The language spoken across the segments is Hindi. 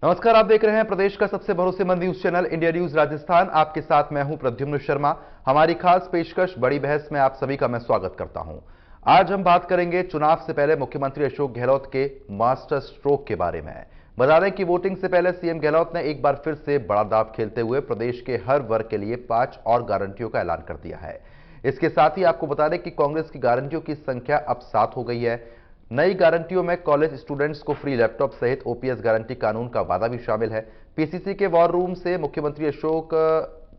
नमस्कार, आप देख रहे हैं प्रदेश का सबसे भरोसेमंद news channel India news Rajasthan. आपके साथ मैं हूं प्रद्युम्न शर्मा। हमारी खास पेशकश बड़ी बहस में आप सभी का मैं स्वागत करता हूं। आज हम बात करेंगे चुनाव से पहले मुख्यमंत्री अशोक गहलोत के मास्टर स्ट्रोक के बारे में। बता दें कि वोटिंग से पहले सीएम गहलोत ने एक बार फिर से बड़ा दांव खेलते हुए प्रदेश के हर वर्ग के लिए 5 और गारंटियों का ऐलान कर दिया है। इसके साथ ही आपको बता दें कि कांग्रेस की गारंटियों की संख्या अब 7 हो गई है। नई गारंटियों में कॉलेज स्टूडेंट्स को फ्री लैपटॉप सहित ओपीएस गारंटी कानून का वादा भी शामिल है। पीसीसी के वॉर रूम से मुख्यमंत्री अशोक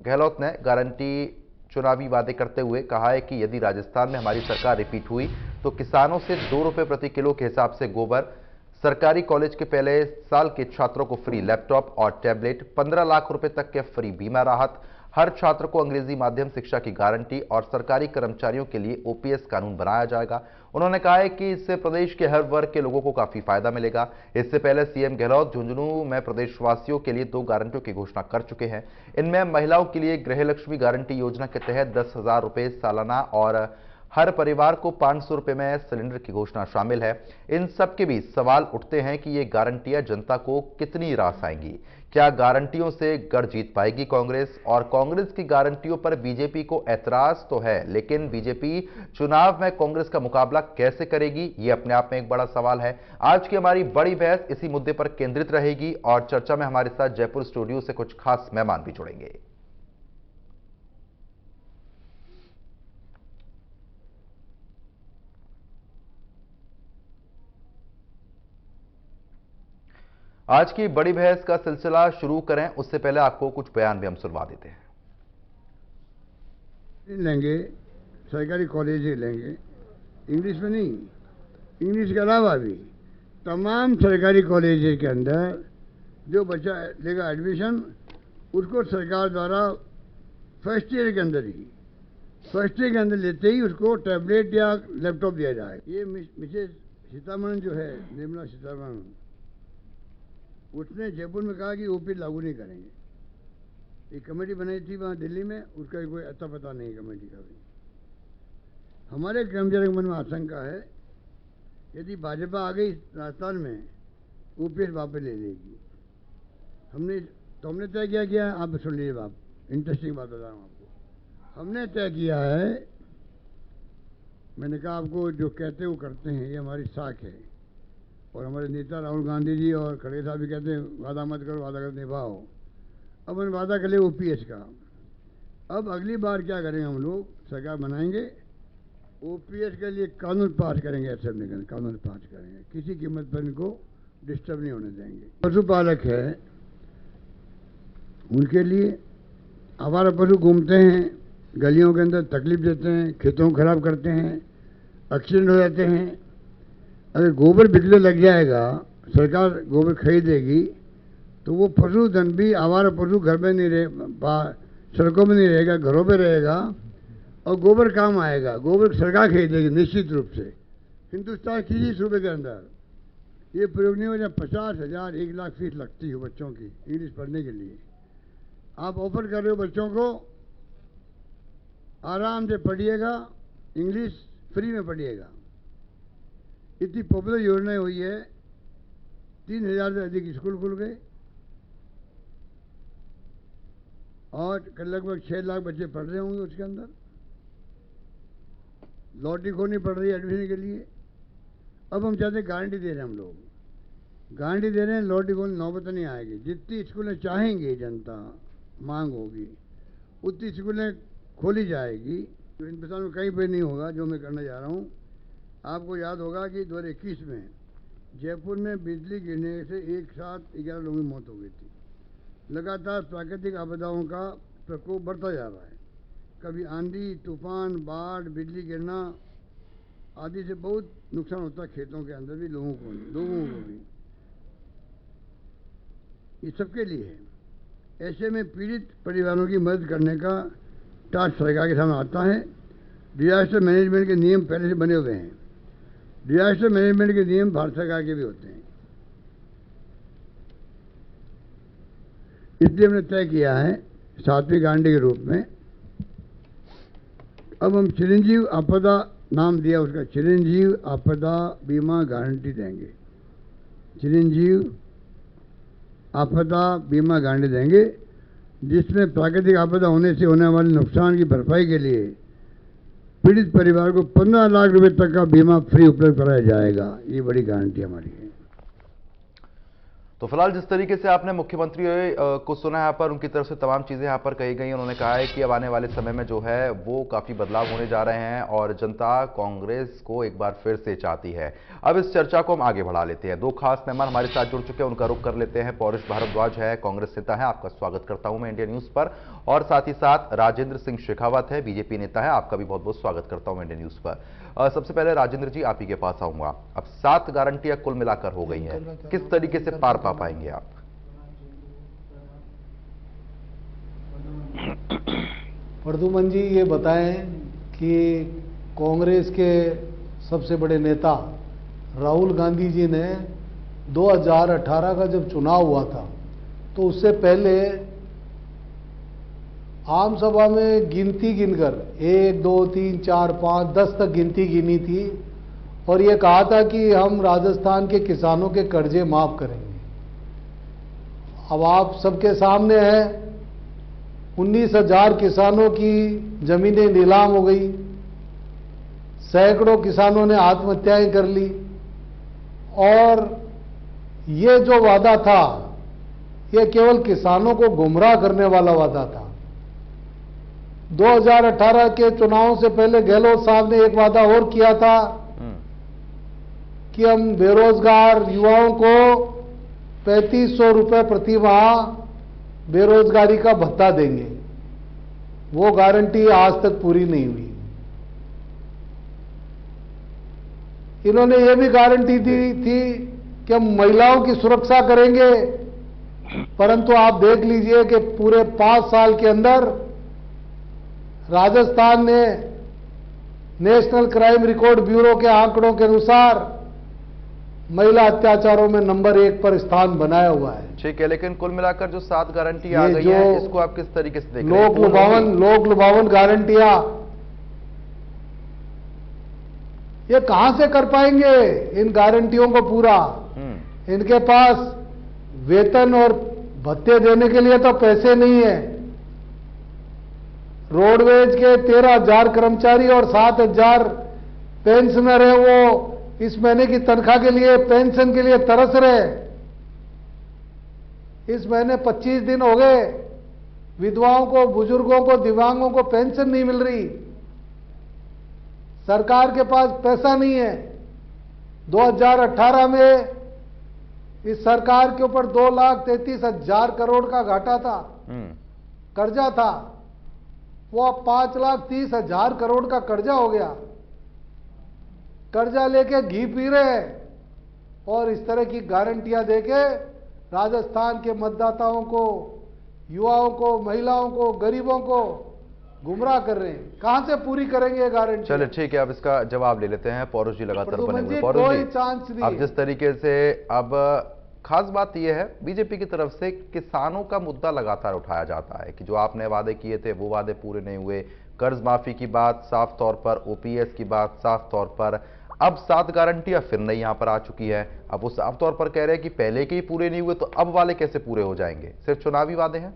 गहलोत ने गारंटी चुनावी वादे करते हुए कहा है कि यदि राजस्थान में हमारी सरकार रिपीट हुई तो किसानों से 2 रुपए प्रति किलो के हिसाब से गोबर, सरकारी कॉलेज के पहले साल के छात्रों को फ्री लैपटॉप और टैबलेट, 15 लाख रुपए तक के फ्री बीमा राहत, हर छात्र को अंग्रेजी माध्यम शिक्षा की गारंटी और सरकारी कर्मचारियों के लिए ओपीएस कानून बनाया जाएगा। उन्होंने कहा है कि इससे प्रदेश के हर वर्ग के लोगों को काफी फायदा मिलेगा। इससे पहले सीएम गहलोत झुंझुनू में प्रदेशवासियों के लिए 2 गारंटियों की घोषणा कर चुके हैं। इनमें महिलाओं के लिए गृह लक्ष्मी गारंटी योजना के तहत 10,000 रुपए सालाना और हर परिवार को 500 रुपए में सिलेंडर की घोषणा शामिल है। इन सब के बीच सवाल उठते हैं कि ये गारंटियां जनता को कितनी रास आएंगी। क्या गारंटियों से गढ़ जीत पाएगी कांग्रेस? और कांग्रेस की गारंटियों पर बीजेपी को ऐतराज तो है, लेकिन बीजेपी चुनाव में कांग्रेस का मुकाबला कैसे करेगी, ये अपने आप में एक बड़ा सवाल है। आज की हमारी बड़ी बहस इसी मुद्दे पर केंद्रित रहेगी और चर्चा में हमारे साथ जयपुर स्टूडियो से कुछ खास मेहमान भी जुड़ेंगे। आज की बड़ी बहस का सिलसिला शुरू करें उससे पहले आपको कुछ बयान भी हम सुनवा देते हैं। लेंगे सरकारी कॉलेज लेंगे, इंग्लिश में नहीं, इंग्लिश के अलावा भी तमाम सरकारी कॉलेज के अंदर जो बच्चा लेगा एडमिशन, उसको सरकार द्वारा फर्स्ट ईयर के अंदर लेते ही उसको टैबलेट या लैपटॉप दिया जाए। ये मिसेज सीतारमण जो है, निर्मला सीतारमण, उसने जयपुर में कहा कि ओपी लागू नहीं करेंगे। एक कमेटी बनाई थी वहाँ दिल्ली में, उसका कोई अता पता नहीं कमेटी का भी। हमारे कर्मचारियों के मन में आशंका है यदि भाजपा आ गई राजस्थान में, ओपीएस वापस ले लेगी। हमने तय किया आप सुन लीजिए, आप इंटरेस्टिंग बात बता रहा हूँ आपको। हमने तय किया है, मैंने कहा आपको जो कहते वो करते हैं, ये हमारी साख है। और हमारे नेता राहुल गांधी जी और खड़गे साहब भी कहते हैं वादा मत करो, वादा कर निभाओ। अब हम वादा कर ले ओपीएस का। अब अगली बार क्या करेंगे, हम लोग सरकार बनाएंगे, ओपीएस के लिए कानून पास करेंगे, असेंबली में कानून पास करेंगे, किसी कीमत पर इनको डिस्टर्ब नहीं होने देंगे। पशुपालक है, उनके लिए आवारा पशु घूमते हैं गलियों के अंदर, तकलीफ देते हैं, खेतों को खराब करते हैं, एक्सीडेंट हो जाते हैं। अगर गोबर बिकने लग जाएगा, सरकार गोबर खरीदेगी, तो वो पशुधन भी, आवारा पशु घर में नहीं रहे, सड़कों में नहीं रहेगा, घरों पे रहेगा और गोबर काम आएगा। गोबर सरकार खरीदेगी निश्चित रूप से। हिंदुस्तान किसी सूबे के अंदर ये प्रयोग नहीं हो जाए। 50,000 1 लाख फीस लगती है बच्चों की इंग्लिश पढ़ने के लिए। आप ऑफर कर रहे हो बच्चों को, आराम से पढ़िएगा, इंग्लिश फ्री में पढ़िएगा। इतनी पॉपुलर योजना हुई है, 3,000 से अधिक स्कूल खुल गए और लगभग 6 लाख बच्चे पढ़ रहे होंगे उसके अंदर। लॉटरी खोनी पड़ रही है एडमिशन के लिए। अब हम चाहते गारंटी दे रहे हैं, हम लोग गारंटी दे रहे हैं, लॉटरी खोनी नौबत नहीं आएगी। जितनी स्कूलें चाहेंगे, जनता मांग होगी, उतनी स्कूलें खोली जाएगी। तो हिंदुस्तान में कहीं पर नहीं होगा जो मैं करना चाह रहा हूँ। आपको याद होगा कि 2021 में जयपुर में बिजली गिरने से एक साथ 11 लोगों की मौत हो गई थी। लगातार प्राकृतिक आपदाओं का प्रकोप बढ़ता जा रहा है। कभी आंधी, तूफान, बाढ़, बिजली गिरना आदि से बहुत नुकसान होता है खेतों के अंदर भी, लोगों को भी। ये सबके लिए है। ऐसे में पीड़ित परिवारों की मदद करने का टास्क सरकार के सामने आता है। डिजास्टर मैनेजमेंट के नियम पहले से बने हुए हैं। डिजास्टर मैनेजमेंट के नियम भारत सरकार के भी होते हैं। इसलिए हमने तय किया है 7वीं गारंटी के रूप में, अब हम चिरंजीव आपदा नाम दिया उसका, चिरंजीव आपदा बीमा गारंटी देंगे। चिरंजीव आपदा बीमा गारंटी देंगे, जिसमें प्राकृतिक आपदा होने से होने वाले नुकसान की भरपाई के लिए पीड़ित परिवार को 15 लाख रुपए तक का बीमा फ्री उपलब्ध कराया जाएगा। ये बड़ी गारंटी हमारी है। तो फिलहाल जिस तरीके से आपने मुख्यमंत्री को सुना यहाँ पर, उनकी तरफ से तमाम चीजें यहाँ पर कही गई। उन्होंने कहा है कि अब आने वाले समय में जो है वो काफी बदलाव होने जा रहे हैं और जनता कांग्रेस को एक बार फिर से चाहती है। अब इस चर्चा को हम आगे बढ़ा लेते हैं। दो खास मेहमान हमारे साथ जुड़ चुके हैं, उनका रुख कर लेते हैं। पौरुष भारद्वाज है, कांग्रेस नेता है, आपका स्वागत करता हूं मैं इंडिया न्यूज पर। और साथ ही साथ राजेंद्र सिंह शेखावत है, बीजेपी नेता है, आपका भी बहुत बहुत स्वागत करता हूं इंडिया न्यूज पर। सबसे पहले राजेंद्र जी, आप ही के पास आऊंगा। अब 7 गारंटियां कुल मिलाकर हो गई हैं, किस तरीके से पार पा पाएंगे आप? प्रद्युमन जी, ये बताएं कि कांग्रेस के सबसे बड़े नेता राहुल गांधी जी ने 2018 का जब चुनाव हुआ था तो उससे पहले आम सभा में गिनती गिनकर 1 2 3 4 5 10 तक गिनती गिनी थी और ये कहा था कि हम राजस्थान के किसानों के कर्जे माफ करेंगे। अब आप सबके सामने है 19,000 किसानों की जमीनें नीलाम हो गई, सैकड़ों किसानों ने आत्महत्याएं कर ली और ये जो वादा था ये केवल किसानों को गुमराह करने वाला वादा था। 2018 के चुनाव से पहले गहलोत साहब ने एक वादा और किया था कि हम बेरोजगार युवाओं को 3500 रुपए प्रति माह बेरोजगारी का भत्ता देंगे। वो गारंटी आज तक पूरी नहीं हुई। इन्होंने ये भी गारंटी दी थी कि हम महिलाओं की सुरक्षा करेंगे, परंतु आप देख लीजिए कि पूरे 5 साल के अंदर राजस्थान ने नेशनल क्राइम रिकॉर्ड ब्यूरो के आंकड़ों के अनुसार महिला अत्याचारों में नंबर 1 पर स्थान बनाया हुआ है। ठीक है, लेकिन कुल मिलाकर जो 7 गारंटी आ गई है, इसको आप किस तरीके से देख रहे हैं? लोक लुभावन गारंटियां ये कहां से कर पाएंगे इन गारंटियों को पूरा? इनके पास वेतन और भत्ते देने के लिए तो पैसे नहीं है। रोडवेज के 13,000 कर्मचारी और 7,000 पेंशनर है, वो इस महीने की तनख्वाह के लिए, पेंशन के लिए तरस रहे। इस महीने 25 दिन हो गए, विधवाओं को, बुजुर्गों को, दिव्यांगों को पेंशन नहीं मिल रही। सरकार के पास पैसा नहीं है। 2018 में इस सरकार के ऊपर 2,33,000 करोड़ का घाटा था, कर्जा था। वो अब 5,30,000 करोड़ का कर्जा हो गया। कर्जा लेके घी पी रहे हैं और इस तरह की गारंटियां देके राजस्थान के मतदाताओं को, युवाओं को, महिलाओं को, गरीबों को गुमराह कर रहे हैं। कहां से पूरी करेंगे ये गारंटी? चलिए ठीक है, अब इसका जवाब ले लेते हैं। पौरुष जी लगातार बने हुए। पौरुष जी, अब जिस तरीके से, अब खास बात यह है बीजेपी की तरफ से किसानों का मुद्दा लगातार उठाया जाता है कि जो आपने वादे किए थे वो वादे पूरे नहीं हुए। कर्ज माफी की बात साफ तौर पर, ओपीएस की बात साफ तौर पर, अब 7 गारंटियां फिर नई यहां पर आ चुकी है। अब वो साफ तौर पर कह रहे हैं कि पहले के ही पूरे नहीं हुए तो अब वाले कैसे पूरे हो जाएंगे? सिर्फ चुनावी वादे हैं?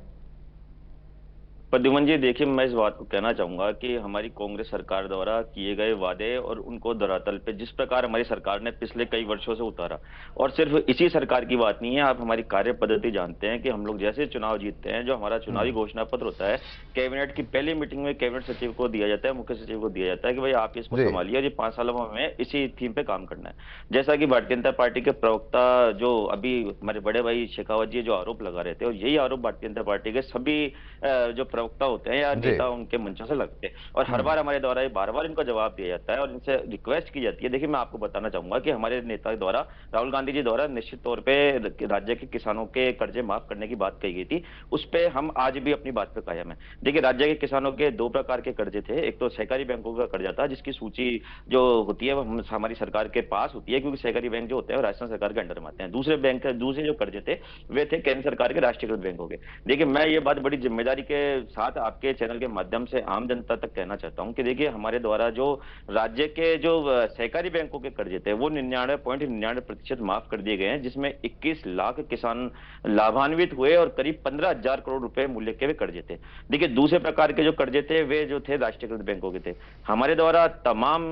प्रद्युमन जी, देखिए, मैं इस बात को कहना चाहूंगा कि हमारी कांग्रेस सरकार द्वारा किए गए वादे और उनको धरातल पे जिस प्रकार हमारी सरकार ने पिछले कई वर्षों से उतारा, और सिर्फ इसी सरकार की बात नहीं है, आप हमारी कार्य पद्धति जानते हैं कि हम लोग जैसे चुनाव जीतते हैं, जो हमारा चुनावी घोषणा पत्र होता है, कैबिनेट की पहली मीटिंग में कैबिनेट सचिव को दिया जाता है, मुख्य सचिव को दिया जाता है कि भाई आप इसको संभालिए और ये 5 सालों में हमें इसी थीम पे काम करना है। जैसा कि भारतीय जनता पार्टी के प्रवक्ता जो अभी हमारे बड़े भाई शेखावत जी जो आरोप लगा रहे थे, और यही आरोप भारतीय जनता पार्टी के सभी जो प्रवक्ता होते हैं या नेता उनके मंचों से लगते हैं, और हर बार हमारे द्वारा बार बार इनको जवाब दिया जाता है और इनसे रिक्वेस्ट की जाती है। देखिए, मैं आपको बताना चाहूंगा कि हमारे नेता द्वारा, राहुल गांधी जी द्वारा निश्चित तौर पे राज्य के किसानों के कर्जे माफ करने की बात कही गई थी। उस पे हम आज भी अपनी बात पे कायम है। देखिए, राज्य के किसानों के 2 प्रकार के कर्जे थे। एक तो सहकारी बैंकों का कर्जा था, जिसकी सूची जो होती है वो हमारी सरकार के पास होती है, क्योंकि सहकारी बैंक जो होते हैं वो राजस्थान सरकार के अंडर में आते हैं। दूसरे जो कर्जे थे वे थे केंद्र सरकार के राष्ट्रीयकृत बैंकों के। देखिए, मैं ये बात बड़ी जिम्मेदारी के साथ आपके चैनल के माध्यम से आम जनता तक कहना चाहता हूं कि देखिए, हमारे द्वारा जो राज्य के जो सहकारी बैंकों के कर्जे थे वो 99.99% माफ कर दिए गए हैं, जिसमें 21 लाख किसान लाभान्वित हुए और करीब 15,000 करोड़ रुपए मूल्य के वे कर्जे थे। देखिए, दूसरे प्रकार के जो कर्जे थे वे जो थे राष्ट्रीयकृत बैंकों के थे। हमारे द्वारा तमाम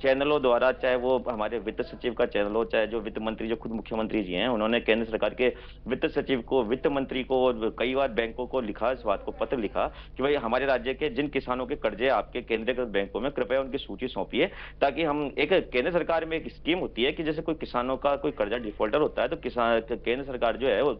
चैनलों द्वारा, चाहे वो हमारे वित्त सचिव का चैनल हो, चाहे जो वित्त मंत्री जो खुद मुख्यमंत्री जी हैं, उन्होंने केंद्र सरकार के वित्त सचिव को, वित्त मंत्री को और कई बार बैंकों को लिखा, इस बात को पत्र लिखा कि भाई हमारे राज्य के जिन किसानों के कर्जे आपके केंद्रीकृत बैंकों में, कृपया उनकी सूची सौंपिए, ताकि हम, एक केंद्र सरकार में एक स्कीम होती है कि जैसे कोई किसानों का कोई कर्जा डिफॉल्टर होता है तो किसान, केंद्र सरकार जो है वो,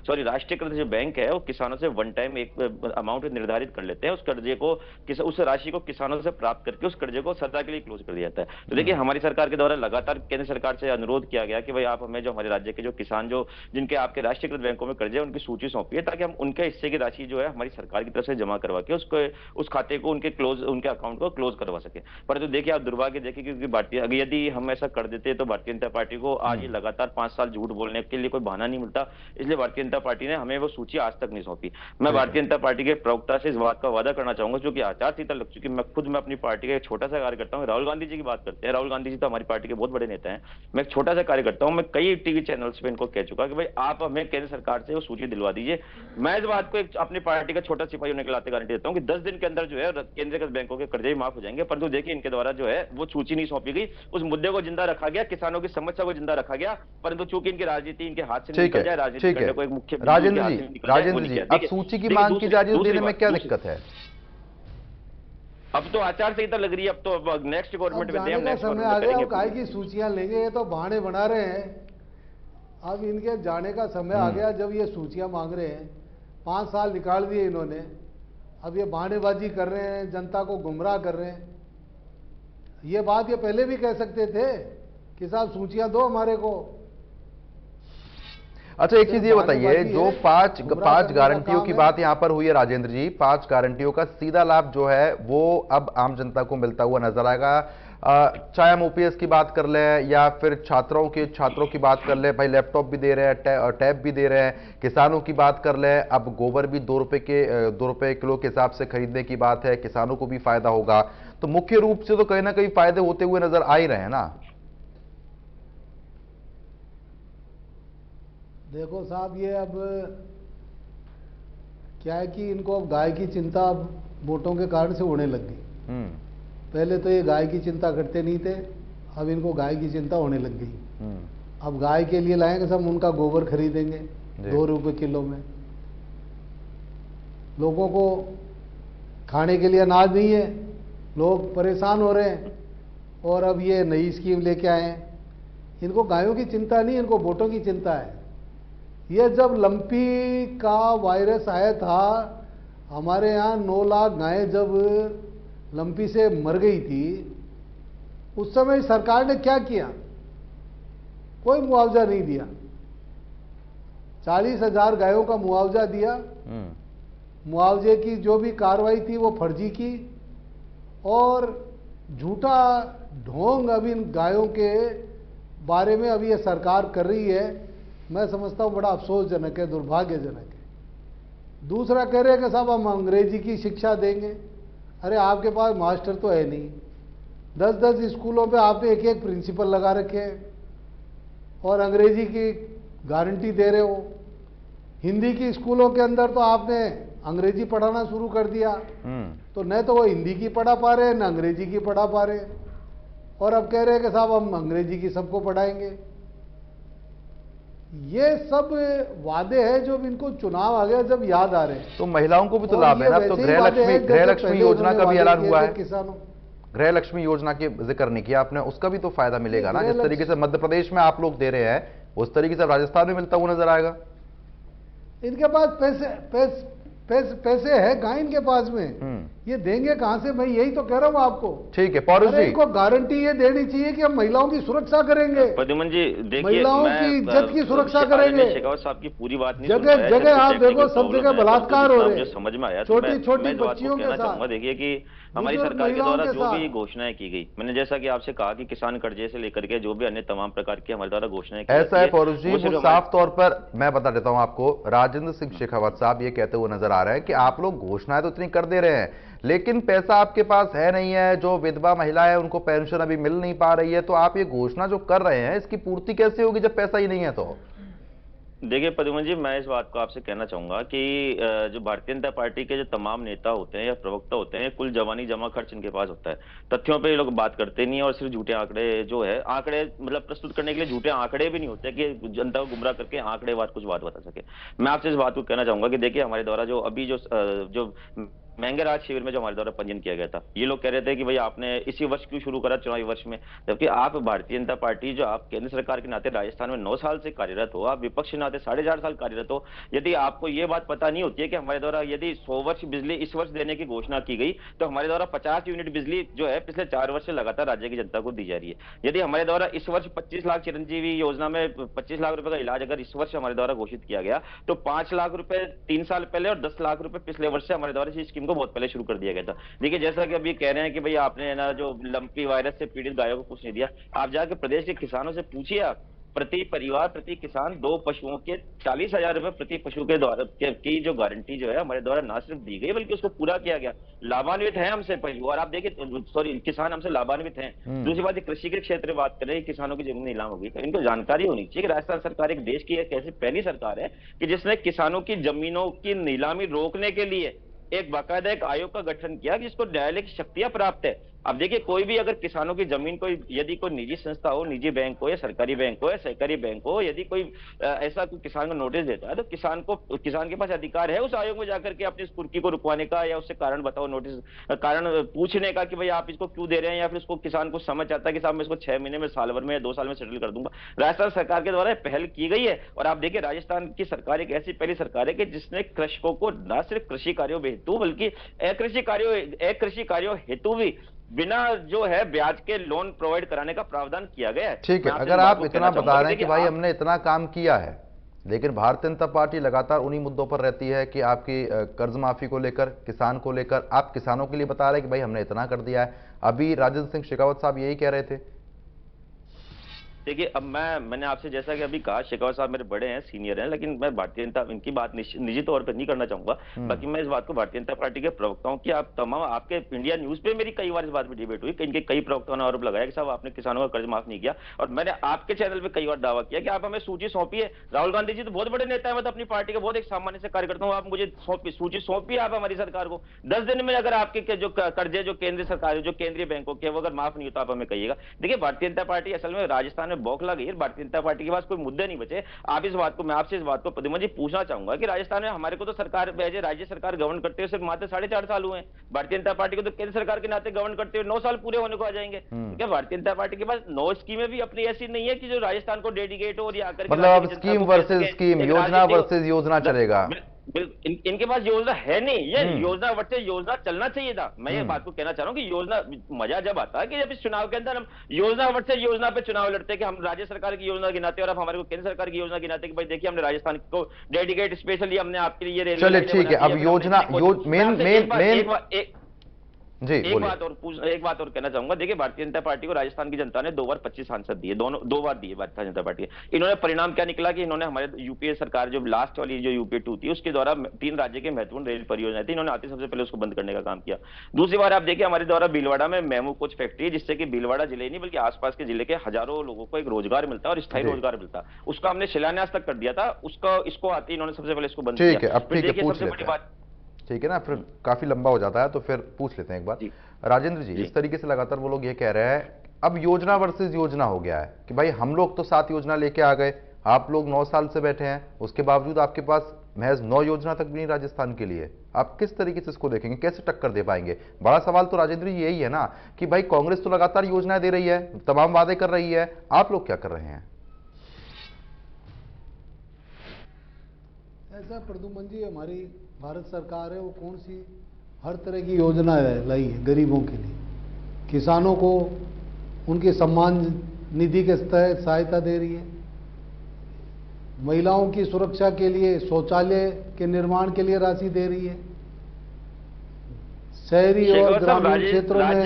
सॉरी, राष्ट्रीयकृत जो बैंक है वो किसानों से वन टाइम एक अमाउंट निर्धारित कर लेते हैं, उस कर्जे को, उस राशि को किसानों से प्राप्त करके उस कर्जे को सदा के लिए क्लोज कर दिया जाता है। तो देखिए, हमारी सरकार के द्वारा लगातार केंद्र सरकार से अनुरोध किया गया कि भाई आप हमें जो हमारे राज्य के जो किसान जो जिनके आपके राष्ट्रीयकृत बैंकों में कर्जे, उनकी सूची सौंपिए, ताकि हम उनके हिस्से की राशि जो है हमारी सरकार की तरफ से जमा करवा के उसको, उस खाते को, उनके अकाउंट को क्लोज करवा सके। परंतु देखिए, आप दुर्भाग्य देखिए, क्योंकि भारतीय, अगर यदि हम ऐसा कर देते तो भारतीय जनता पार्टी को आज ये लगातार 5 साल झूठ बोलने के लिए कोई बहाना नहीं मिलता, इसलिए भारतीय जनता पार्टी ने हमें वो सूची आज तक नहीं सौंपी। मैं भारतीय जनता पार्टी के प्रवक्ता से इस बात का वादा करना चाहूंगा, क्योंकि आचार संहिता लग चुकी, मैं अपनी पार्टी का एक छोटा सा कार्यकर्ता हूं। राहुल गांधी जी की बात करते हैं, राहुल गांधी जी तो हमारी पार्टी के बहुत बड़े नेता हैं, मैं एक छोटा सा कार्यकर्ता हूं। मैं कई टीवी चैनल्स पे इनको कह चुका कि भाई आप हमें केंद्र सरकार से वो सूची दिलवा दीजिए। मैं इस बात को एक अपनी पार्टी का छोटा सिपाही होने के नाते गारंटी देता हूं कि 10 दिन के अंदर जो है केंद्रीय बैंकों के कर्जे भी माफ हो जाएंगे। परंतु देखिए, इनके द्वारा जो है वो सूची नहीं सौंपी गई, उस मुद्दे को जिंदा रखा गया, किसानों की समस्या को जिंदा रखा गया, परंतु चूंकि इनकी राजनीति इनके हाथ से निकल जाए, राजनीति करने को एक मुख्य राजेंद्र जी, अब सूची की मांग की जा रही है, देने में क्या दिक्कत है? अब तो आचार संहिता लग रही है, अब तो नेक्स्ट गवर्नमेंट में समय आ गया, काय की सूचियां लेंगे, ये तो बहाने बना रहे हैं। अब इनके जाने का समय आ गया जब ये सूचियां मांग रहे हैं। 5 साल निकाल दिए इन्होंने, अब ये बहानेबाजी कर रहे हैं, जनता को गुमराह कर रहे हैं। ये बात ये पहले भी कह सकते थे कि साहब सूचियां दो हमारे को। अच्छा, एक चीज ये बताइए, जो पांच गारंटियों की बात यहां पर हुई है राजेंद्र जी, 5 गारंटियों का सीधा लाभ जो है वो अब आम जनता को मिलता हुआ नजर आएगा। चाहे हम ओपीएस की बात कर लें या फिर छात्रों की बात कर लें, भाई लैपटॉप भी दे रहे हैं, टैब भी दे रहे हैं। किसानों की बात कर लें, अब गोबर भी 2 रुपए किलो के हिसाब से खरीदने की बात है, किसानों को भी फायदा होगा। तो मुख्य रूप से तो कहीं ना कहीं फायदे होते हुए नजर आ ही रहे हैं ना। देखो साहब, ये अब क्या है कि इनको अब गाय की चिंता अब वोटों के कारण से होने लग गई। पहले तो ये गाय की चिंता करते नहीं थे, अब इनको गाय की चिंता होने लग गई। अब गाय के लिए लाएंगे सब, उनका गोबर खरीदेंगे 2 रुपए किलो में। लोगों को खाने के लिए अनाज नहीं है, लोग परेशान हो रहे हैं, और अब ये नई स्कीम लेके आए हैं। इनको गायों की चिंता नहीं, इनको वोटों की चिंता है। ये जब लंपी का वायरस आया था, हमारे यहाँ 9 लाख गायें जब लंपी से मर गई थी, उस समय सरकार ने क्या किया? कोई मुआवजा नहीं दिया। 40,000 गायों का मुआवजा दिया। मुआवजे की जो भी कार्रवाई थी वो फर्जी की, और झूठा ढोंग अब इन गायों के बारे में अभी ये सरकार कर रही है। मैं समझता हूं बड़ा अफसोसजनक है, दुर्भाग्यजनक है। दूसरा कह रहे हैं कि साहब हम अंग्रेजी की शिक्षा देंगे। अरे आपके पास मास्टर तो है नहीं, 10-10 स्कूलों पे आपने एक प्रिंसिपल लगा रखे हैं, और अंग्रेजी की गारंटी दे रहे हो। हिंदी की स्कूलों के अंदर तो आपने अंग्रेजी पढ़ाना शुरू कर दिया, तो न तो वो हिंदी की पढ़ा पा रहे, न अंग्रेजी की पढ़ा पा रहे, और अब कह रहे हैं कि साहब हम अंग्रेजी की सबको पढ़ाएंगे। ये सब वादे हैं जो इनको चुनाव आ गया जब याद आ रहे हैं। तो महिलाओं को भी तो लाभ है ना। अब तो गृहलक्ष्मी योजना का भी ऐलान हुआ है। किसानों, गृहलक्ष्मी योजना की जिक्र नहीं किया आपने, उसका भी तो फायदा मिलेगा ना। जिस तरीके से मध्य प्रदेश में आप लोग दे रहे हैं, उस तरीके से राजस्थान में मिलता हुआ नजर आएगा। इनके पास पैसे है कहाँ इनके पास में? ये देंगे कहां से? मैं यही तो कह रहा हूं आपको। ठीक है पौरुष अरे जी, इनको गारंटी ये देनी चाहिए कि हम महिलाओं की सुरक्षा करेंगे, प्रद्युमन जी देखिए, महिलाओं की इज्जत की सुरक्षा करेंगे। शेखावत साहब की पूरी बात नहीं जगह जगह आप देखो, सब जगह बलात्कार हो रहे जो हैं, समझ में आया। छोटी छोटी मैं इस बात को बच्चियों के कहना साथ, चाहूंगा, देखिए कि हमारी बुजुर्ग सरकार के महिलाओं द्वारा के जो भी साथ। घोषणाएं की गई, मैंने जैसा कि आपसे कहा कि किसान कर्जे से लेकर के जो भी अन्य तमाम प्रकार की हमारे द्वारा घोषणाएं की ऐसा है पौरुष जी, वो वो सिर्फ साफ तौर पर मैं बता देता हूं आपको, राजेंद्र सिंह शेखावत साहब ये कहते हुए नजर आ रहे हैं कि आप लोग घोषणाएं तो इतनी कर दे रहे हैं, लेकिन पैसा आपके पास है नहीं है, जो विधवा महिला है उनको पेंशन अभी मिल नहीं पा रही है, तो आप ये घोषणा जो कर रहे हैं इसकी पूर्ति कैसे होगी जब पैसा ही नहीं है? तो देखिए प्रद्युमन जी, मैं इस बात को आपसे कहना चाहूंगा कि जो भारतीय जनता पार्टी के जो तमाम नेता होते हैं या प्रवक्ता होते हैं, कुल जवानी जमा खर्च इनके पास होता है। तथ्यों पे ये लोग बात करते नहीं है और सिर्फ झूठे आंकड़े जो है, आंकड़े मतलब प्रस्तुत करने के लिए झूठे आंकड़े भी नहीं होते कि जनता को गुमराह करके आंकड़ेवार कुछ बात बता सके। मैं आपसे इस बात को कहना चाहूंगा कि देखिए हमारे द्वारा जो अभी जो महंगे राहत शिविर में जो हमारे द्वारा पंजीयन किया गया था, ये लोग कह रहे थे कि भाई आपने इसी वर्ष क्यों शुरू करा, चुनावी वर्ष में, जबकि आप भारतीय जनता पार्टी जो आप केंद्र सरकार के नाते राजस्थान में 9 साल से कार्यरत हो, आप विपक्ष के नाते 4.5 साल कार्यरत हो। यदि आपको ये बात पता नहीं होती है कि हमारे द्वारा यदि 100 वर्ष बिजली इस वर्ष देने की घोषणा की गई, तो हमारे द्वारा 50 यूनिट बिजली जो है पिछले 4 वर्ष से लगातार राज्य की जनता को दी जा रही है। यदि हमारे द्वारा इस वर्ष 25 लाख चिरंजीवी योजना में 25 लाख रुपए का इलाज अगर इस वर्ष हमारे द्वारा घोषित किया गया, तो 5 लाख रुपए 3 साल पहले और 10 लाख रुपए पिछले वर्ष से हमारे द्वारा इस स्कीम को बहुत पहले शुरू कर दिया गया था। देखिए जैसा कि अभी कह रहे हैं कि भाई आपने ना जो लंपी वायरस से पीड़ित गायों को कुछ नहीं दिया, आप जाके प्रदेश के किसानों से पूछिए, आप प्रति परिवार प्रति किसान 2 पशुओं के 40,000 रुपए प्रति पशु के द्वारा की जो गारंटी जो है हमारे द्वारा ना सिर्फ दी गई बल्कि उसको पूरा किया गया। लाभान्वित है हमसे पशु, और आप देखिए सॉरी किसान हमसे लाभान्वित हैं। दूसरी बात, कृषि के क्षेत्र में बात करें, किसानों की जमीन नीलाम होगी, तो इनको जानकारी होनी चाहिए कि राजस्थान सरकार एक देश की एक ऐसी पहली सरकार है कि जिसने किसानों की जमीनों की नीलामी रोकने के लिए एक बाकायदा एक आयोग का गठन किया जिसको न्यायालय की शक्तियां प्राप्त है। अब देखिए कोई भी अगर किसानों की जमीन को यदि कोई निजी संस्था हो, निजी बैंक हो या सरकारी बैंक हो या सहकारी बैंक हो, यदि कोई ऐसा कोई किसान को नोटिस देता है, तो किसान के पास अधिकार है उस आयोग में जाकर के अपनी कुर्की को रुकवाने का या उससे कारण बताओ नोटिस कारण पूछने का कि भाई आप इसको क्यों दे रहे हैं, या फिर उसको किसान को समझ आता है कि साहब मैं इसको 6 महीने में, साल भर में या 2 साल में सेटल कर दूंगा। राजस्थान सरकार के द्वारा पहल की गई है। और आप देखिए राजस्थान की सरकार एक ऐसी पहली सरकार है कि जिसने कृषकों को न सिर्फ कृषि कार्यों हेतु बल्कि अकृषि कार्यों हेतु भी बिना जो है ब्याज के लोन प्रोवाइड कराने का प्रावधान किया गया है। ठीक है, अगर आप इतना बता रहे हैं कि भाई हमने इतना काम किया है, लेकिन भारतीय जनता पार्टी लगातार उन्हीं मुद्दों पर रहती है कि आपकी कर्ज माफी को लेकर, किसान को लेकर, आप किसानों के लिए बता रहे हैं कि भाई हमने इतना कर दिया है। अभी राजेंद्र सिंह शेखावत साहब यही कह रहे थे। देखिए अब मैंने आपसे जैसा कि अभी कहा, शेखावत साहब मेरे बड़े हैं, सीनियर हैं, लेकिन मैं भारतीय जनता इनकी बात निजी तौर पर नहीं करना चाहूंगा। बाकी मैं इस बात को भारतीय जनता पार्टी के प्रवक्ताओं की आप तमाम आपके इंडिया न्यूज पे मेरी कई बार इस बात पर डिबेट हुई कि इनके कई प्रवक्ताओं ने आरोप लगाया कि साहब आपने किसानों का कर्ज माफ नहीं किया, और मैंने आपके चैनल पर कई बार दावा किया कि आप हमें सूची सौंपी है। राहुल गांधी जी तो बहुत बड़े नेता है, मैं तो अपनी पार्टी का बहुत एक सामान्य से कार्यकर्ता हूँ, आप मुझे सूची सौंपी आप हमारी सरकार को। 10 दिन में अगर आपके जो कर्जे जो केंद्र सरकार जो केंद्रीय बैंकों के वो अगर माफ नहीं होता आप हमें कहिएगा। देखिए भारतीय जनता पार्टी असल में राजस्थान में बौखला गई, भारतीय जनता पार्टी के पास कोई मुद्दे नहीं बचे। आप इस बात को, मैं आपसे इस बात को प्रद्युमन जी पूछना चाहूंगा कि राजस्थान में हमारे को तो सरकार राज्य सरकार गवर्न करते हुए सिर्फ मात्र 4.5 साल हुए हैं। भारतीय जनता पार्टी को तो केंद्र सरकार के नाते गवर्न करते हुए 9 साल पूरे होने को आ जाएंगे। क्या भारतीय जनता पार्टी के पास 9 स्कीमें भी अपनी ऐसी नहीं है कि जो राजस्थान को डेडिकेट हो, या आकर मतलब अब स्कीम वर्सेज स्कीम, योजना वर्सेज योजना चलेगा। इनके पास योजना है नहीं, ये योजना वर्सेज योजना चलना चाहिए था। मैं ये बात को कहना चाह रहा हूँ कि योजना मजा जब आता है कि जब इस चुनाव के अंदर हम योजना वर्सेज योजना पे चुनाव लड़ते हैं कि हम राज्य सरकार की योजना गिनाते हैं और अब हमारे को केंद्र सरकार की योजना गिनाते हैं कि भाई देखिए हमने राजस्थान को डेडिकेट स्पेशली हमने आपके लिए रेलवे। चलिए ठीक है, अब योजना मेन जी एक बात और कहना चाहूंगा। देखिए भारतीय जनता पार्टी को राजस्थान की जनता ने 2 बार 25 सांसद दिए, दोनों 2 बार दिए भारतीय जनता पार्टी। इन्होंने परिणाम क्या निकला कि इन्होंने हमारे यूपीए सरकार जो लास्ट वाली जो यूपीए 2 थी उसके द्वारा 3 राज्य के महत्वपूर्ण रेल परियोजनाएं थी, इन्होंने आते सबसे पहले उसको बंद करने का काम किया। दूसरी बार आप देखिए हमारे द्वारा भीलवाड़ा में मेमू कोच फैक्ट्री, जिससे कि भीलवाड़ा जिले नहीं बल्कि आसपास के जिले के हजारों लोगों को एक रोजगार मिलता है और स्थायी रोजगार मिलता है, उसका हमने शिलान्यास तक कर दिया था। उसका इसको आते इन्होंने सबसे पहले इसको बंद किया। सबसे बड़ी बात, ठीक है ना, फिर काफी लंबा हो जाता है तो फिर पूछ लेते हैं एक बार। राजेंद्र जी, इस तरीके से लगातार वो लोग ये कह रहे हैं अब योजना वर्सेस योजना हो गया है कि भाई हम लोग तो 7 योजना लेके आ गए, आप लोग 9 साल से बैठे हैं, उसके बावजूद आपके पास महज 9 योजना तक भी नहीं राजस्थान के लिए। आप किस तरीके से इसको देखेंगे, कैसे टक्कर दे पाएंगे? बड़ा सवाल तो राजेंद्र जी यही है ना कि भाई कांग्रेस तो लगातार योजनाएं दे रही है, तमाम वादे कर रही है, आप लोग क्या कर रहे हैं? ऐसा प्रद्युमन जी, हमारी भारत सरकार है वो कौन सी हर तरह की योजना लाई है गरीबों के लिए। किसानों को उनके सम्मान निधि के तहत सहायता दे रही है। महिलाओं की सुरक्षा के लिए शौचालय के निर्माण के लिए राशि दे रही है। शहरी और ग्रामीण क्षेत्रों में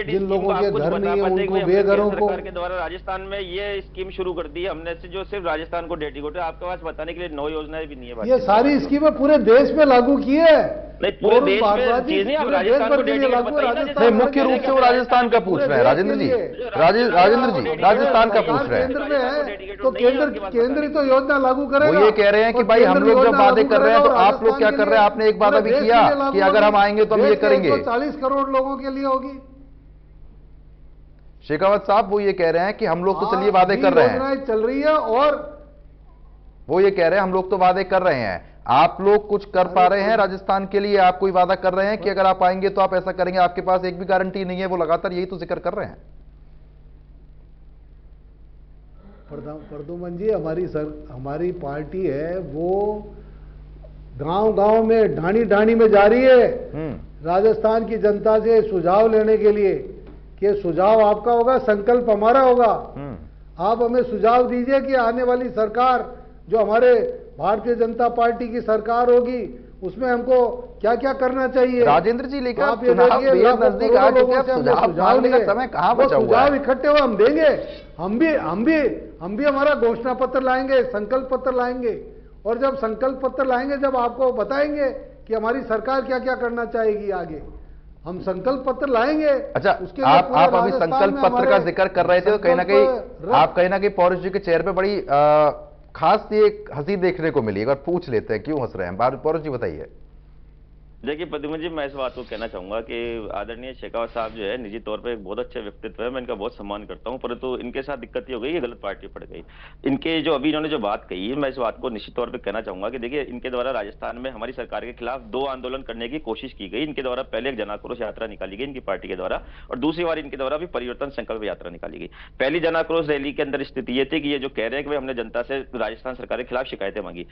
जिन लोगों के घर नहीं है उनको बेघरों को सरकार के द्वारा राजस्थान में ये स्कीम शुरू कर दी है हमने, जो सिर्फ राजस्थान को डेडिकेटेड है। आपके पास बताने के लिए 9 योजनाएं भी नहीं है। ये सारी स्कीमें पूरे देश में लागू की है। नहीं, पूरे देश में चीज नहीं, आप राजस्थान को डेडिकेटेड बताइए। नहीं, मुख्य रूप से वो राजस्थान का पूछ रहे हैं राजेंद्र जी। राजेंद्र जी राजस्थान का पूछ रहे हैं। केंद्र में है तो केंद्र ही तो योजना लागू करेगा। वो ये कह रहे हैं कि भाई हम लोग जब वादे कर रहे हैं तो आप लोग क्या कर रहे हैं? आपने एक वादा भी किया कि अगर हम आएंगे तो हम ये करेंगे। 40 करोड़ लोगों के लिए होगी। शेखावत साहब वो ये कह रहे हैं कि हम लोग तो चलिए वादे कर रहे हैं, चल रही है, और वो ये कह रहे हैं हम लोग तो वादे कर रहे हैं। आप लोग कुछ कर पा रहे हैं राजस्थान के लिए? आप कोई वादा कर रहे हैं कि अगर आप आएंगे तो आप ऐसा करेंगे? आपके पास एक भी गारंटी नहीं है, वो लगातार यही तो जिक्र कर रहे हैं। प्रद्युमन जी, हमारी पार्टी है वो गांव-गांव में ढाणी में जा रही है राजस्थान की जनता से सुझाव लेने के लिए कि सुझाव आपका होगा, संकल्प हमारा होगा। आप हमें सुझाव दीजिए कि आने वाली सरकार जो हमारे भारतीय जनता पार्टी की सरकार होगी उसमें हमको क्या क्या करना चाहिए। राजेंद्र जी, लेकिन आप चुनाव बेहद नजदीक आ चुके हैं, सुझाव मांगने का समय कहां बचा हुआ है? सुझाव इकट्ठे हुए हम देंगे। हम भी हमारा घोषणा पत्र लाएंगे, संकल्प पत्र लाएंगे, और जब संकल्प पत्र लाएंगे जब आपको बताएंगे कि हमारी सरकार क्या क्या करना चाहेगी आगे, हम संकल्प पत्र लाएंगे। अच्छा, आप अभी संकल्प पत्र का जिक्र कर रहे थे तो कहीं ना कहीं पौरुष जी के चेहरे पे बड़ी खास एक हंसी देखने को मिली। एक बार पूछ लेते हैं क्यों हंस रहे हैं, पौरुष जी बताइए। देखिए प्रद्युमन जी, मैं इस बात को कहना चाहूंगा कि आदरणीय शेखावत साहब जो है निजी तौर पे एक बहुत अच्छे व्यक्तित्व है, मैं इनका बहुत सम्मान करता हूं, परंतु इनके साथ दिक्कत ये हो गई, ये गलत पार्टी पड़ गई। इनके जो अभी इन्होंने जो बात कही है, मैं इस बात को निश्चित तौर पे कहना चाहूंगा कि देखिए इनके द्वारा राजस्थान में हमारी सरकार के खिलाफ 2 आंदोलन करने की कोशिश की गई। इनके द्वारा पहले एक जन आक्रोश यात्रा निकाली गई इनकी पार्टी के द्वारा, और दूसरी बार इनके द्वारा भी परिवर्तन संकल्प यात्रा निकाली गई। पहली जन आक्रोश रैली के अंदर स्थिति ये थी कि ये जो कह रहे हैं कि भाई हमने जनता से राजस्थान सरकार के खिलाफ शिकायतें मांगी।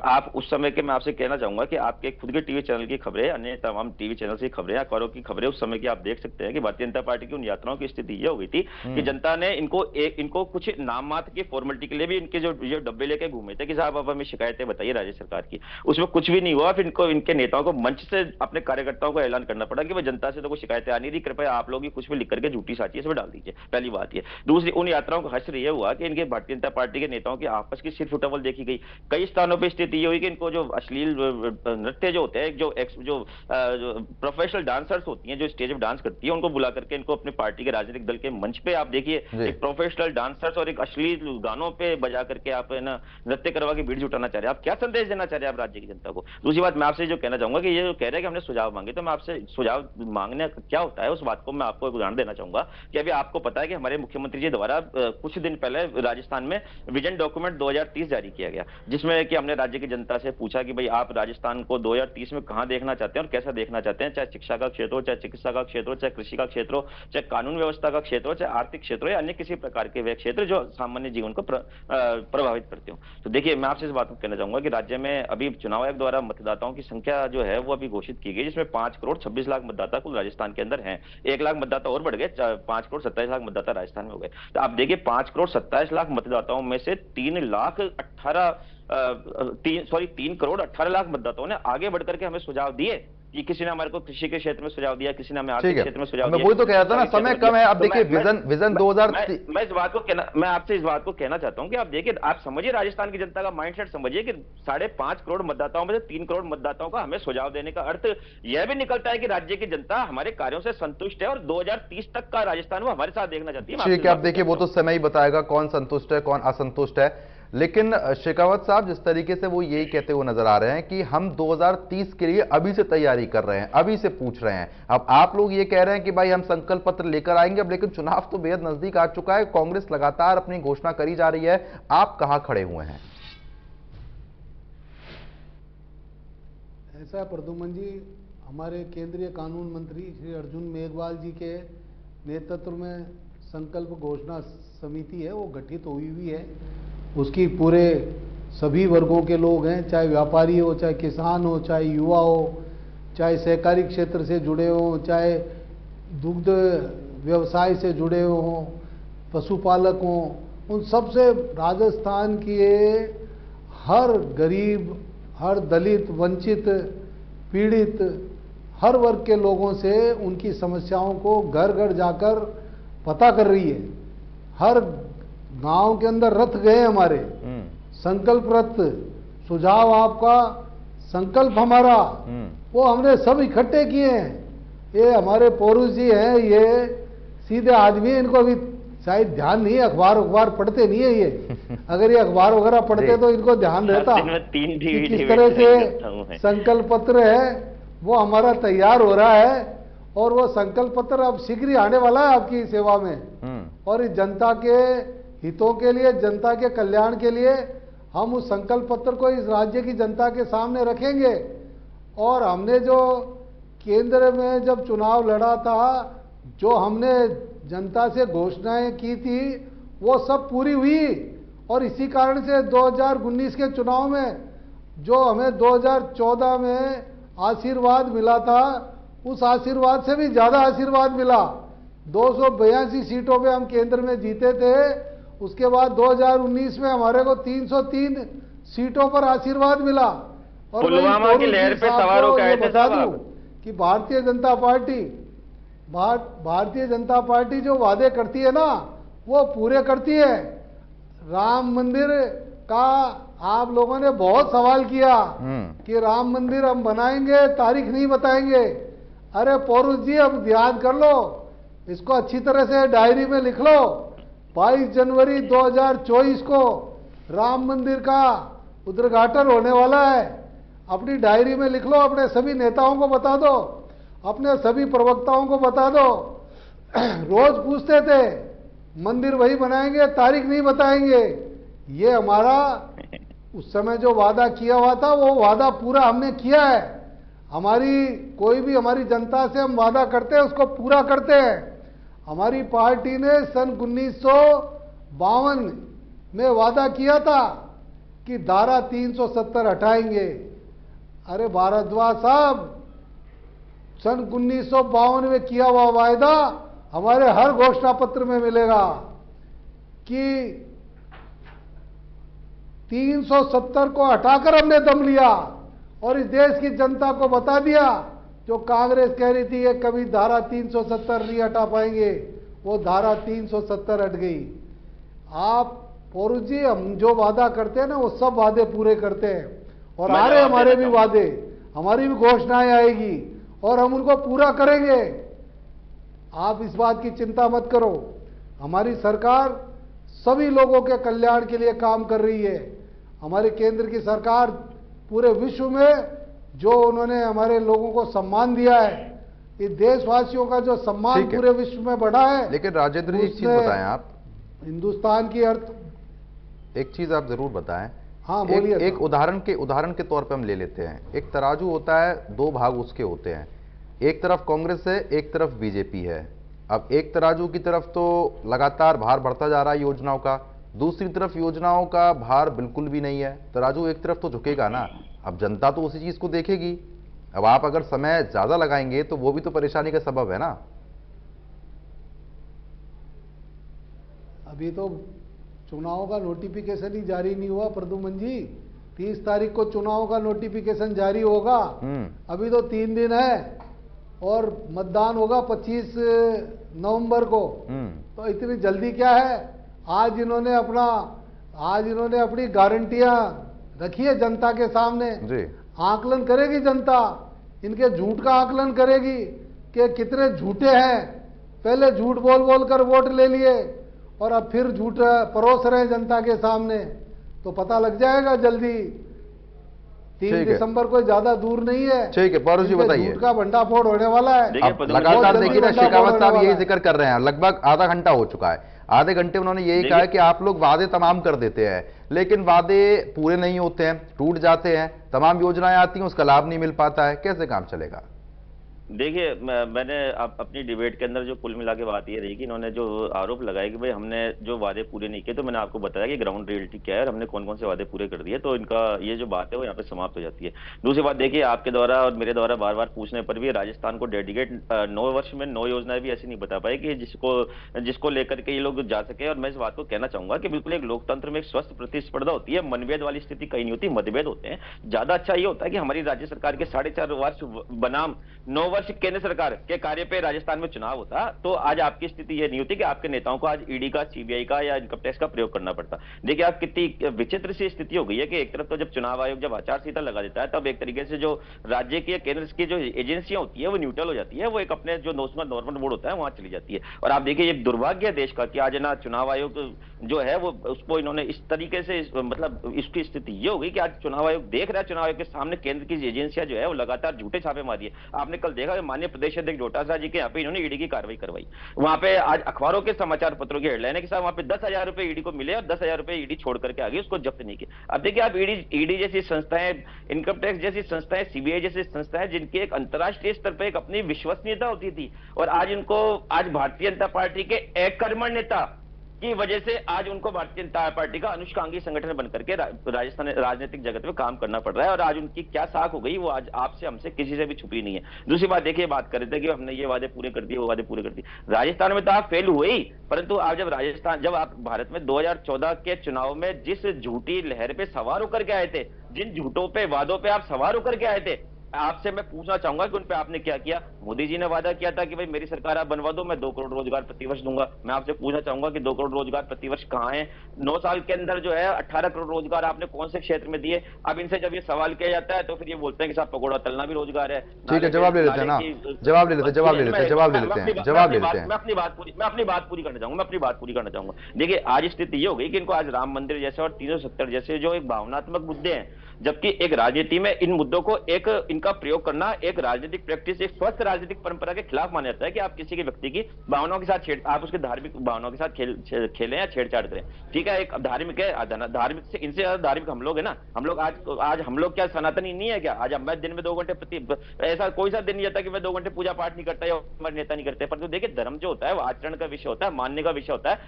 आप उस समय के मैं आपसे कहना चाहूंगा कि आपके खुद के टीवी चैनल की खबरें, अन्य तमाम टीवी चैनल से खबरें, अखबारों की खबरें उस समय की आप देख सकते हैं कि भारतीय जनता पार्टी की उन यात्राओं की स्थिति यह हो गई थी कि जनता ने इनको कुछ नाम मात्र की फॉर्मेलिटी के लिए भी इनके जो डब्बे लेके घूमे थे कि साहब आप हमें शिकायतें बताइए राज्य सरकार की, उसमें कुछ भी नहीं हुआ। फिर इनको इनके नेताओं को मंच से अपने कार्यकर्ताओं को ऐलान करना पड़ा कि भाई जनता से तो कोई शिकायतें आ नहीं रही, कृपया आप लोग कुछ भी लिख करके झूठी साची इसमें डाल दीजिए। पहली बात ये। दूसरी, उन यात्राओं का हश्र यह हुआ कि इनके भारतीय जनता पार्टी के नेताओं की आपस की सिर्फ उठावल देखी गई। कई स्थानों पर स्थिति ये हुई कि इनको जो अश्लील नृत्य जो होते हैं, जो प्रोफेशनल डांसर्स होती हैं जो स्टेज पे डांस करती है, उनको बुला करके इनको अपने पार्टी के राजनीतिक दल के मंच पे आप देखिए एक प्रोफेशनल डांसर्स और एक अश्लील गानों पे बजा करके आप ना नृत्य करवा के भीड़ जुटाना चाह रहे हैं। आप क्या संदेश देना चाह रहे हैं आप राज्य की जनता को? दूसरी बात मैं आपसे जो कहना चाहूंगा कि ये जो कह रहे हैं कि हमने सुझाव मांगे, तो मैं आपसे सुझाव मांगने क्या होता है उस बात को मैं आपको एक उदाहरण देना चाहूंगा कि अभी आपको पता है कि हमारे मुख्यमंत्री जी द्वारा कुछ दिन पहले राजस्थान में विजन डॉक्यूमेंट 2030 जारी किया गया, जिसमें कि हमने राज्य की जनता से पूछा कि भाई आप राजस्थान को 2030 में कहां देखना चाहते हैं और कैसा देखना चाहते हैं, चाहे शिक्षा का क्षेत्र हो, चाहे चिकित्सा का क्षेत्र हो, चाहे कृषि का क्षेत्र हो, चाहे कानून व्यवस्था का क्षेत्र हो, चाहे आर्थिक क्षेत्र हो, या अन्य किसी प्रकार के वे क्षेत्र जो सामान्य जीवन को प्रभावित करते हो। तो देखिए मैं आपसे इस बात को कहना चाहूंगा कि राज्य में अभी चुनाव आयोग द्वारा मतदाताओं की संख्या जो है वो अभी घोषित की गई, जिसमें 5 करोड़ 26 लाख मतदाता कुल राजस्थान के अंदर हैं। 1 लाख मतदाता और बढ़ गए, 5 करोड़ 27 लाख मतदाता राजस्थान में हो गए। तो आप देखिए 5 करोड़ 27 लाख मतदाताओं में से 3 करोड़ 18 लाख मतदाताओं ने आगे बढ़कर के हमें सुझाव दिए कि किसी ने हमारे को कृषि के क्षेत्र में सुझाव दिया, किसी ने हमें आर्थिक क्षेत्र में सुझाव दिया। मैं वही तो कह रहा था ना, समय कम है। अब देखिए विजन 2030, मैं आपसे इस बात को कहना चाहता हूं कि आप देखिए, आप समझिए राजस्थान की जनता का माइंडसेट समझिए कि 5.5 करोड़ मतदाताओं में से 3 करोड़ मतदाताओं का हमें सुझाव देने का अर्थ यह भी निकलता है कि राज्य की जनता हमारे कार्यों से संतुष्ट है और 2030 तक का राजस्थान वो हमारे साथ देखना चाहती है। ठीक है, आप देखिए वो तो समय ही बताएगा कौन संतुष्ट है कौन असंतुष्ट है। लेकिन शेखावत साहब जिस तरीके से वो यही कहते हुए नजर आ रहे हैं कि हम 2030 के लिए अभी से तैयारी कर रहे हैं, अभी से पूछ रहे हैं। अब आप लोग ये कह रहे हैं कि भाई हम संकल्प पत्र लेकर आएंगे, अब लेकिन चुनाव तो बेहद नजदीक आ चुका है, कांग्रेस लगातार अपनी घोषणा करी जा रही है, आप कहां खड़े हुए हैं? ऐसा प्रद्युमन जी, हमारे केंद्रीय कानून मंत्री श्री अर्जुन मेघवाल जी के नेतृत्व में संकल्प घोषणा समिति है वो गठित हुई हुई है। उसकी पूरे सभी वर्गों के लोग हैं, चाहे व्यापारी हो, चाहे किसान हो, चाहे युवा हो, चाहे सहकारी क्षेत्र से जुड़े हों, चाहे दुग्ध व्यवसाय से जुड़े हों, पशुपालक हों, उन सब से राजस्थान के हर गरीब, हर दलित, वंचित, पीड़ित, हर वर्ग के लोगों से उनकी समस्याओं को घर घर जाकर पता कर रही है। हर गांव के अंदर रथ गए हमारे, संकल्प रथ, सुझाव आपका, संकल्प हमारा, वो हमने सब इकट्ठे किए हैं। ये हमारे पौरुष जी हैं, ये सीधे आदमी हैं, इनको अभी शायद ध्यान नहीं है, अखबार पढ़ते नहीं है ये। अगर ये अखबार वगैरह पढ़ते तो इनको ध्यान रहता कि किस तरह से संकल्प पत्र है वो हमारा तैयार हो रहा है, और वो संकल्प पत्र अब शीघ्र ही आने वाला है आपकी सेवा में। और इस जनता के हितों के लिए, जनता के कल्याण के लिए हम उस संकल्प पत्र को इस राज्य की जनता के सामने रखेंगे। और हमने जो केंद्र में जब चुनाव लड़ा था, जो हमने जनता से घोषणाएं की थी, वो सब पूरी हुई। और इसी कारण से 2019 के चुनाव में जो हमें 2014 में आशीर्वाद मिला था, उस आशीर्वाद से भी ज्यादा आशीर्वाद मिला। 282 सीटों पे हम केंद्र में जीते थे। उसके बाद 2019 में हमारे को 303 सीटों पर आशीर्वाद मिला। और पुलवामा की लहर पे सवार होकर आए थे, बता दूं कि भारतीय जनता पार्टी जो वादे करती है ना, वो पूरे करती है। राम मंदिर का आप लोगों ने बहुत सवाल किया कि राम मंदिर हम बनाएंगे, तारीख नहीं बताएंगे। अरे पौरुष जी, अब याद कर लो, इसको अच्छी तरह से डायरी में लिख लो। 22 जनवरी 2024 को राम मंदिर का उद्घाटन होने वाला है। अपनी डायरी में लिख लो, अपने सभी नेताओं को बता दो, अपने सभी प्रवक्ताओं को बता दो। रोज पूछते थे मंदिर वही बनाएंगे, तारीख नहीं बताएंगे। ये हमारा उस समय जो वादा किया हुआ था, वो वादा पूरा हमने किया है। हमारी कोई भी हमारी जनता से हम वादा करते हैं, उसको पूरा करते हैं। हमारी पार्टी ने सन 1952 में वादा किया था कि धारा 370 हटाएंगे। अरे भारद्वाज साहब, सन 1952 में किया हुआ वायदा हमारे हर घोषणा पत्र में मिलेगा कि 370 को हटाकर हमने दम लिया और इस देश की जनता को बता दिया, जो कांग्रेस कह रही थी ये कभी धारा 370 नहीं हटा पाएंगे, वो धारा 370 हट गई। आप पौरुष जी, हम जो वादा करते हैं ना, वो सब वादे पूरे करते हैं। और आ रहे हमारे भी वादे, हमारी भी घोषणाएं आएगी और हम उनको पूरा करेंगे। आप इस बात की चिंता मत करो। हमारी सरकार सभी लोगों के कल्याण के लिए काम कर रही है। हमारे केंद्र की सरकार पूरे विश्व में जो उन्होंने हमारे लोगों को सम्मान दिया है, इस देशवासियों का जो सम्मान पूरे विश्व में बढ़ा है। लेकिन राजेंद्र जी, एक चीज बताएं आप, हिंदुस्तान की एक चीज आप जरूर बताएं। हाँ बोलिए। एक उदाहरण के तौर पे हम ले लेते हैं। एक तराजू होता है, दो भाग उसके होते हैं। एक तरफ कांग्रेस है, एक तरफ बीजेपी है। अब एक तराजू की तरफ तो लगातार भार बढ़ता जा रहा है योजनाओं का, दूसरी तरफ योजनाओं का भार बिल्कुल भी नहीं है। तराजू एक तरफ तो झुकेगा ना। अब जनता तो उसी चीज को देखेगी। अब आप अगर समय ज्यादा लगाएंगे तो वो भी तो परेशानी का सबब है ना। अभी तो चुनाव का नोटिफिकेशन ही जारी नहीं हुआ प्रद्युमन जी। 30 तारीख को चुनाव का नोटिफिकेशन जारी होगा। अभी तो 3 दिन है और मतदान होगा 25 नवंबर को। तो इतनी जल्दी क्या है? आज इन्होंने अपनी गारंटियां रखी है जनता के सामने जी। आकलन करेगी जनता, इनके झूठ का आकलन करेगी कि कितने झूठे हैं। पहले झूठ बोल बोल कर वोट ले लिए और अब फिर झूठ परोस रहे जनता के सामने, तो पता लग जाएगा जल्दी। 3 दिसंबर को ज्यादा दूर नहीं है। ठीक है, पौरुष जी बताइए। झूठ का भंडाफोड़ होने वाला है। लगातार देखिए ना, शेखावत साहब यही जिक्र कर रहे हैं। लगभग आधा घंटा हो चुका है। आधे घंटे उन्होंने यही कहा है कि आप लोग वादे तमाम कर देते हैं, लेकिन वादे पूरे नहीं होते हैं, टूट जाते हैं। तमाम योजनाएं आती हैं, उसका लाभ नहीं मिल पाता है। कैसे काम चलेगा? देखिए मैंने अपनी डिबेट के अंदर जो कुल मिला के बात ये रही कि इन्होंने जो आरोप लगाया कि भाई हमने जो वादे पूरे नहीं किए, तो मैंने आपको बताया कि ग्राउंड रियलिटी क्या है और हमने कौन कौन से वादे पूरे कर दिए, तो इनका ये जो बात है वो यहाँ पे समाप्त हो जाती है। दूसरी बात देखिए, आपके द्वारा और मेरे द्वारा बार बार पूछने पर भी राजस्थान को डेडिकेट 9 वर्ष में 9 योजनाएं भी ऐसी नहीं बता पाई कि जिसको लेकर के ये लोग जा सके। और मैं इस बात को कहना चाहूंगा कि बिल्कुल एक लोकतंत्र में एक स्वस्थ प्रतिस्पर्धा होती है, मनभेद वाली स्थिति कहीं नहीं होती, मतभेद होते हैं। ज्यादा अच्छा ये होता है कि हमारी राज्य सरकार के 4.5 वर्ष बनाम 9 वर्ष केंद्र सरकार के कार्य पे राजस्थान में चुनाव होता, तो आज आपकी स्थिति ये नहीं होती कि आपके नेताओं को आज ईडी का, सीबीआई का या इनकम टैक्स का प्रयोग करना पड़ता। देखिए आप कितनी विचित्र सी स्थिति हो गई है कि एक तरफ तो जब चुनाव आयोग जब आचार संहिता लगा देता है, तब एक तरीके से जो राज्य की केंद्र की जो एजेंसियां होती है वो न्यूट्रल हो जाती है, वो एक अपने जो नॉर्मल बोर्ड होता है वहां चली जाती है। और आप देखिए ये दुर्भाग्य है देश का कि आज ना चुनाव आयोग जो है वो उसको इन्होंने इस तरीके से मतलब इसकी स्थिति ये हो गई कि आज चुनाव आयोग देख रहा है, चुनाव आयोग के सामने केंद्र की एजेंसियां जो है वो लगातार झूठे छापे मारी है। आपने कल देखा माननीय प्रदेश अध्यक्ष डोटासरा जी के यहाँ पे इन्होंने ईडी की कार्रवाई करवाई, वहां पे आज अखबारों के समाचार पत्रों की हेडलाइन है कि साहब वहां पे 10,000 रुपए ईडी को मिले और 10,000 रुपए ईडी छोड़ करके आ गई, उसको जब्त नहीं किया। अब देखिए आप ईडी जैसी संस्थाएं, इनकम टैक्स जैसी संस्थाएं, सीबीआई जैसी संस्थाएं जिनकी एक अंतर्राष्ट्रीय स्तर पर एक अपनी विश्वसनीयता होती थी, और आज इनको आज भारतीय जनता पार्टी के एक कर्मठ नेता की वजह से आज उनको भारतीय जनता पार्टी का अनुष्कांगी संगठन बनकर के राजस्थान राजनीतिक जगत में काम करना पड़ रहा है। और आज उनकी क्या साख हो गई वो आज आपसे हमसे किसी से भी छुपी नहीं है। दूसरी बात देखिए, बात कर रहे थे कि हमने ये वादे पूरे कर दिए, वो वादे पूरे कर दिए। राजस्थान में तो आप फेल हुए ही, परंतु आप जब आप भारत में 2014 के चुनाव में जिस झूठी लहर पे सवार होकर के आए थे, जिन झूठों पे वादों पे आप सवार होकर के आए थे, आपसे मैं पूछना चाहूंगा कि उन पे आपने क्या किया। मोदी जी ने वादा किया था कि भाई मेरी सरकार आप बनवा दो, मैं 2 करोड़ रोजगार प्रतिवर्ष दूंगा। मैं आपसे पूछना चाहूंगा कि 2 करोड़ रोजगार प्रतिवर्ष कहां है? 9 साल के अंदर जो है 18 करोड़ रोजगार आपने कौन से क्षेत्र में दिए? अब इनसे जब ये सवाल किया जाता है तो फिर ये बोलते हैं कि साहब पकौड़ा तलना भी रोजगार है। ठीक है, जवाब ले लेते हैं ना, जवाब ले लेते हैं। मैं अपनी बात पूरी करना चाहूंगा। देखिए आज स्थिति ये हो गई कि इनको आज राम मंदिर जैसे और 370 जैसे जो एक भावनात्मक मुद्दे हैं, जबकि एक राजनीति में इन मुद्दों को एक इनका प्रयोग करना एक राजनीतिक प्रैक्टिस, एक स्वस्थ राजनीतिक परंपरा के खिलाफ माना जाता है कि आप किसी के व्यक्ति की भावनाओं के साथ आप उसके धार्मिक भावनाओं के साथ खेलें या छेड़छाड़ करें। ठीक है, एक धार्मिक है, धार्मिक से इनसे ज्यादा धार्मिक हम लोग है ना। हम लोग आज हम लोग क्या सनातनी नहीं है क्या? आज मैं दिन में 2 घंटे ऐसा कोई सा दिन नहीं आता कि मैं 2 घंटे पूजा पाठ नहीं करता या हमारे नेता नहीं करते। परंतु देखिए धर्म जो होता है वो आचरण का विषय होता है, मानने का विषय होता है,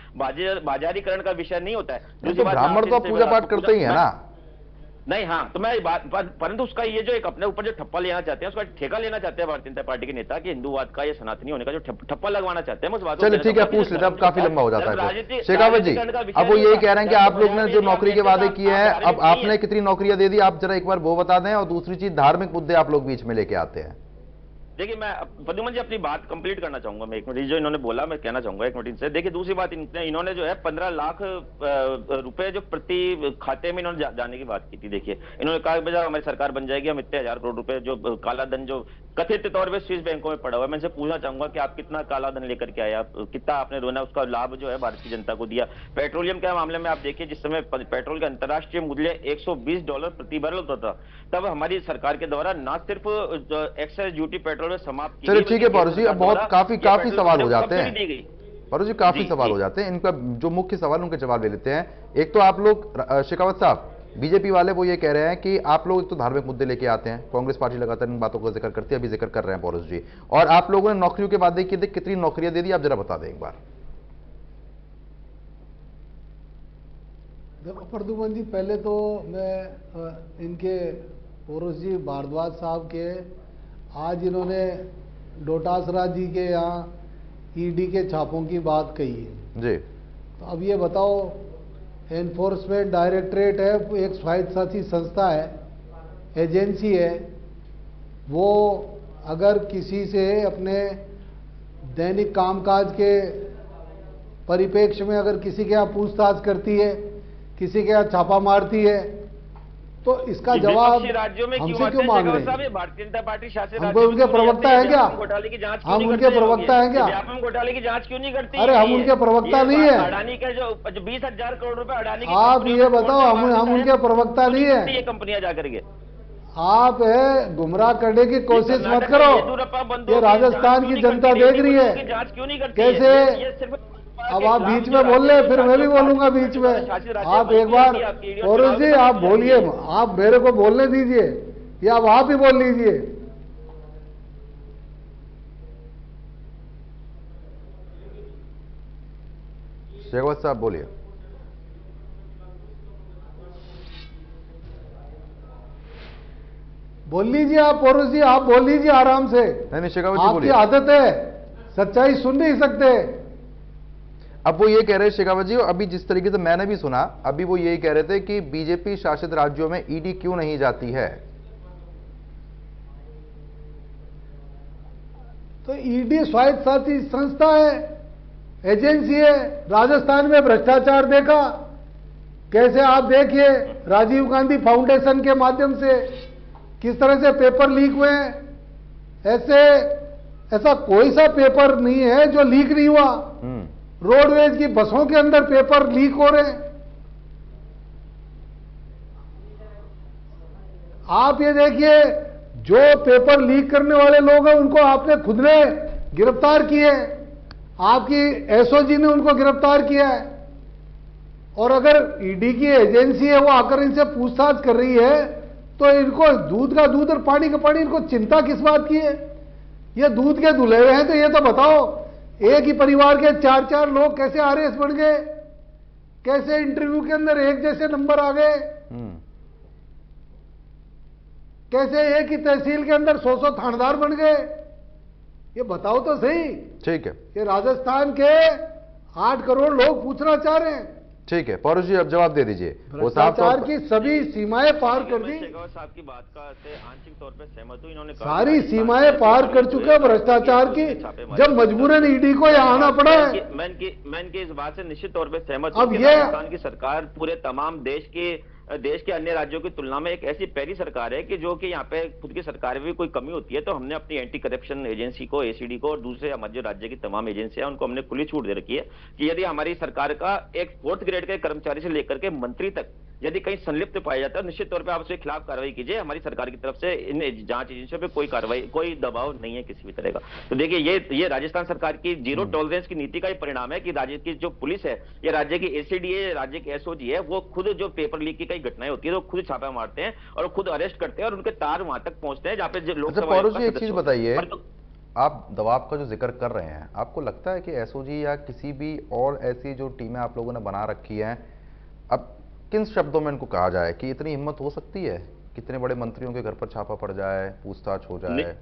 बाजारीकरण का विषय नहीं होता है। ब्राह्मण तो पूजा पाठ करते ही है ना। नहीं, हाँ, तो मैं बात, परंतु उसका ये जो एक अपने ऊपर जो ठप्पा लेना चाहते हैं, उसका ठेका लेना चाहते हैं भारतीय जनता पार्टी के नेता कि हिंदुवाद का या सनातनी होने का जो ठप्पा लगवाना चाहते हैं, उस बात। चलिए ठीक है, पूछ लेते हैं, अब काफी लंबा हो जाता है। शेखावत जी, अब वो यही कह रहे हैं कि आप लोग ने जो नौकरी के वादे किए हैं, अब आपने कितनी नौकरियां दे दी, आप जरा एक बार वो बता दें। और दूसरी चीज, धार्मिक मुद्दे आप लोग बीच में लेके आते हैं। देखिए मैं प्रद्युमन जी अपनी बात कंप्लीट करना चाहूंगा। मैं एक मिनट, जो इन्होंने बोला मैं कहना चाहूंगा एक मिनट इनसे। देखिए दूसरी बात, इन्होंने जो है 15 लाख रुपए जो प्रति खाते में इन्होंने जाने की बात की थी। देखिए इन्होंने कहा कि हमारी सरकार बन जाएगी, हम इतने 1000 करोड़ रुपए जो काला धन जो कथित तौर पर स्विस बैंकों में पड़ा हुआ है, मैं इनसे पूछना चाहूंगा कि आप कितना काला धन लेकर के आए, कितना आपने रोना उसका लाभ जो है भारतीय जनता को दिया। पेट्रोलियम के मामले में आप देखिए, जिस समय पेट्रोल का अंतर्राष्ट्रीय मूल्य $120 प्रति बैरल होता था, तब हमारी सरकार के द्वारा न सिर्फ एक्साइज ड्यूटी पेट्रोल में समाप्त। चलिए ठीक है पौरुष जी, अब बहुत काफी सवाल हो जाते हैं पौरुष जी, काफी सवाल हो जाते हैं। इनका जो मुख्य सवाल उनके जवाब ले लेते हैं। एक तो आप लोग, शेखावत साहब, बीजेपी वाले वो ये कह रहे हैं कि आप लोग एक तो धार्मिक मुद्दे लेके आते हैं, कांग्रेस पार्टी लगातार इन बातों का जिक्र करती है, अभी जिक्र कर रहे हैं पौरुष जी, और आप लोगों ने नौकरियों के वादे किए थे, कितनी नौकरियां दे दी, आप जरा बता दें एक बार। देखो प्रद्युमन जी, पहले तो मैं इनके पौरुष जी भारद्वाज साहब के, आज इन्होंने डोटासरा जी के यहाँ ईडी के छापों की बात कही है जी। तो अब ये बताओ, एनफोर्समेंट डायरेक्टरेट है, एक स्वायत्तशासी संस्था है, एजेंसी है, वो अगर किसी से अपने दैनिक कामकाज के परिप्रेक्ष्य में अगर किसी के यहाँ पूछताछ करती है, किसी के यहाँ छापा मारती है, तो इसका जवाब हमसे क्यों मांग रहे हैं? भारतीय जनता पार्टी शासित हम उनके प्रवक्ता है क्या? घोटाले की जांच हम उनके प्रवक्ता हैं क्या? व्यापम घोटाले की जांच क्यों नहीं करती? अरे हम उनके प्रवक्ता नहीं है। अडानी के जो 20,000 करोड़ रुपए अडानी की, आप ये बताओ, हम उनके प्रवक्ता नहीं है। ये कंपनियां जाकर के आप गुमराह करने की कोशिश मत करो। ये राजस्थान की जनता देख रही है जांच क्यों नहीं करती? कैसे? अब आप बीच में बोल रहे, फिर मैं भी बोलूंगा बीच में। आप एक बार पौरुष जी आप बोलिए, आप मेरे को बोलने दीजिए या आप ही बोल लीजिए। शेखावत साहब बोलिए। बोल लीजिए आप पौरुष जी, आप बोल लीजिए आराम से। नहीं शेखावत जी आपकी बोलिए। आदत है, सच्चाई सुन नहीं सकते। अब वो ये कह रहे हैं शेखावत जी, अभी जिस तरीके से मैंने भी सुना, अभी वो यही कह रहे थे कि बीजेपी शासित राज्यों में ईडी क्यों नहीं जाती है। तो ईडी स्वायत्तशासी संस्था है, एजेंसी है। राजस्थान में भ्रष्टाचार देखा कैसे, आप देखिए राजीव गांधी फाउंडेशन के माध्यम से किस तरह से पेपर लीक हुए हैं। ऐसा कोई सा पेपर नहीं है जो लीक नहीं हुआ। रोडवेज की बसों के अंदर पेपर लीक हो रहे हैं। आप ये देखिए, जो पेपर लीक करने वाले लोग हैं उनको आपने खुद ने गिरफ्तार किए, आपकी एसओजी ने उनको गिरफ्तार किया है। और अगर ईडी की एजेंसी है वो आकर इनसे पूछताछ कर रही है तो इनको दूध का दूध और पानी का पानी, इनको चिंता किस बात की है? ये दूध के धुले हुए हैं तो ये तो बताओ, एक ही परिवार के 4-4 लोग कैसे आरएस बन गए, कैसे इंटरव्यू के अंदर एक जैसे नंबर आ गए, कैसे एक ही तहसील के अंदर 100 थानेदार बन गए, ये बताओ तो सही। ठीक है, ये राजस्थान के 8 करोड़ लोग पूछना चाह रहे हैं। ठीक है पौरुष जी, अब जवाब दे दीजिए। भ्रष्टाचार की सभी सीमाएं पार कर दी। शेखावत साहब की बात का से आंशिक तौर पे सहमत हूं। इन्होंने सारी सीमाएं पार कर चुके हैं भ्रष्टाचार की, जब मजबूरन ईडी को यहाँ आना पड़ा है। मैं इनकी इस बात से निश्चित तौर पे सहमत अब हूं कि ये राजस्थान की सरकार पूरे तमाम देश के अन्य राज्यों की तुलना में एक ऐसी पहली सरकार है कि जो कि यहाँ पे खुद की सरकार में भी कोई कमी होती है तो हमने अपनी एंटी करप्शन एजेंसी को, एसीडी को और दूसरे हमारे जो राज्य की तमाम एजेंसियां उनको हमने खुली छूट दे रखी है कि यदि हमारी सरकार का एक 4th ग्रेड के कर्मचारी से लेकर के मंत्री तक यदि कहीं संलिप्त पाया जाता है निश्चित तौर पे आप उसके खिलाफ कार्रवाई कीजिए। हमारी सरकार की तरफ से इन जांच एजेंसियों पे कोई कार्रवाई, कोई दबाव नहीं है किसी भी तरह का। तो देखिए ये राजस्थान सरकार की जीरो टॉलरेंस की नीति का ही परिणाम है कि राज्य की जो पुलिस है, ये राज्य की एसीडी है, राज्य की एसओजी है, वो खुद जो पेपर लीक की कई घटनाएं होती है तो खुद छापा मारते हैं और खुद अरेस्ट करते हैं और उनके तार वहां तक पहुंचते हैं जहां पे लोग। पौरुष जी एक चीज बताइए, आप दबाव का जो जिक्र कर रहे हैं, आपको लगता है कि एसओजी या किसी भी और ऐसी जो टीमें आप लोगों ने बना रखी हैं, अब किन शब्दों में इनको कहा जाए कि इतनी हिम्मत हो सकती है कितने बड़े मंत्रियों के घर पर छापा पड़ जाए, पूछताछ हो जाए?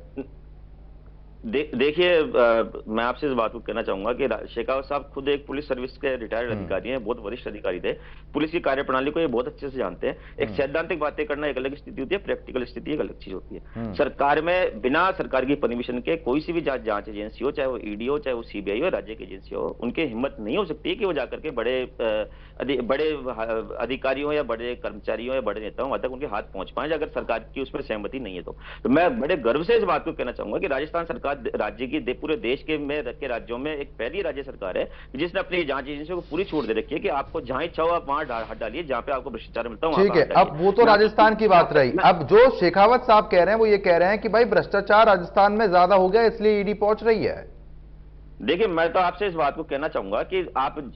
देखिए मैं आपसे इस बात को कहना चाहूंगा कि शेखावत साहब खुद एक पुलिस सर्विस के रिटायर्ड अधिकारी हैं, बहुत वरिष्ठ अधिकारी थे, पुलिस की कार्यप्रणाली को ये बहुत अच्छे से जानते हैं। एक सैद्धांतिक बातें करना एक अलग स्थिति होती है, प्रैक्टिकल स्थिति एक अलग चीज होती है। सरकार में बिना सरकार की परमिशन के कोई सी भी जांच एजेंसी हो, चाहे वो ईडी हो, चाहे वो सीबीआई हो, राज्य की एजेंसी हो, उनकी हिम्मत नहीं हो सकती है कि वो जाकर के बड़े अधिकारियों या बड़े कर्मचारियों या बड़े नेताओं वहां तक उनके हाथ पहुंच पाए अगर सरकार की उसमें सहमति नहीं है। तो मैं बड़े गर्व से इस बात को कहना चाहूंगा कि राजस्थान सरकार राज्य की पूरे देश के राज्यों में एक पहली राज्य सरकार है जिसने अपनी जांच एजेंसियों को पूरी छूट दे रखी है कि आपको जहां इच्छा हो आप वहां हट डालिए, जहां पे आपको भ्रष्टाचार मिलता है। ठीक है, अब वो तो राजस्थान की बात रही। अब जो शेखावत साहब कह रहे हैं वो ये कह रहे हैं कि भाई भ्रष्टाचार राजस्थान में ज्यादा हो गया इसलिए ईडी पहुंच रही है। देखिए मैं तो आपसे इस बात को कहना चाहूंगा कि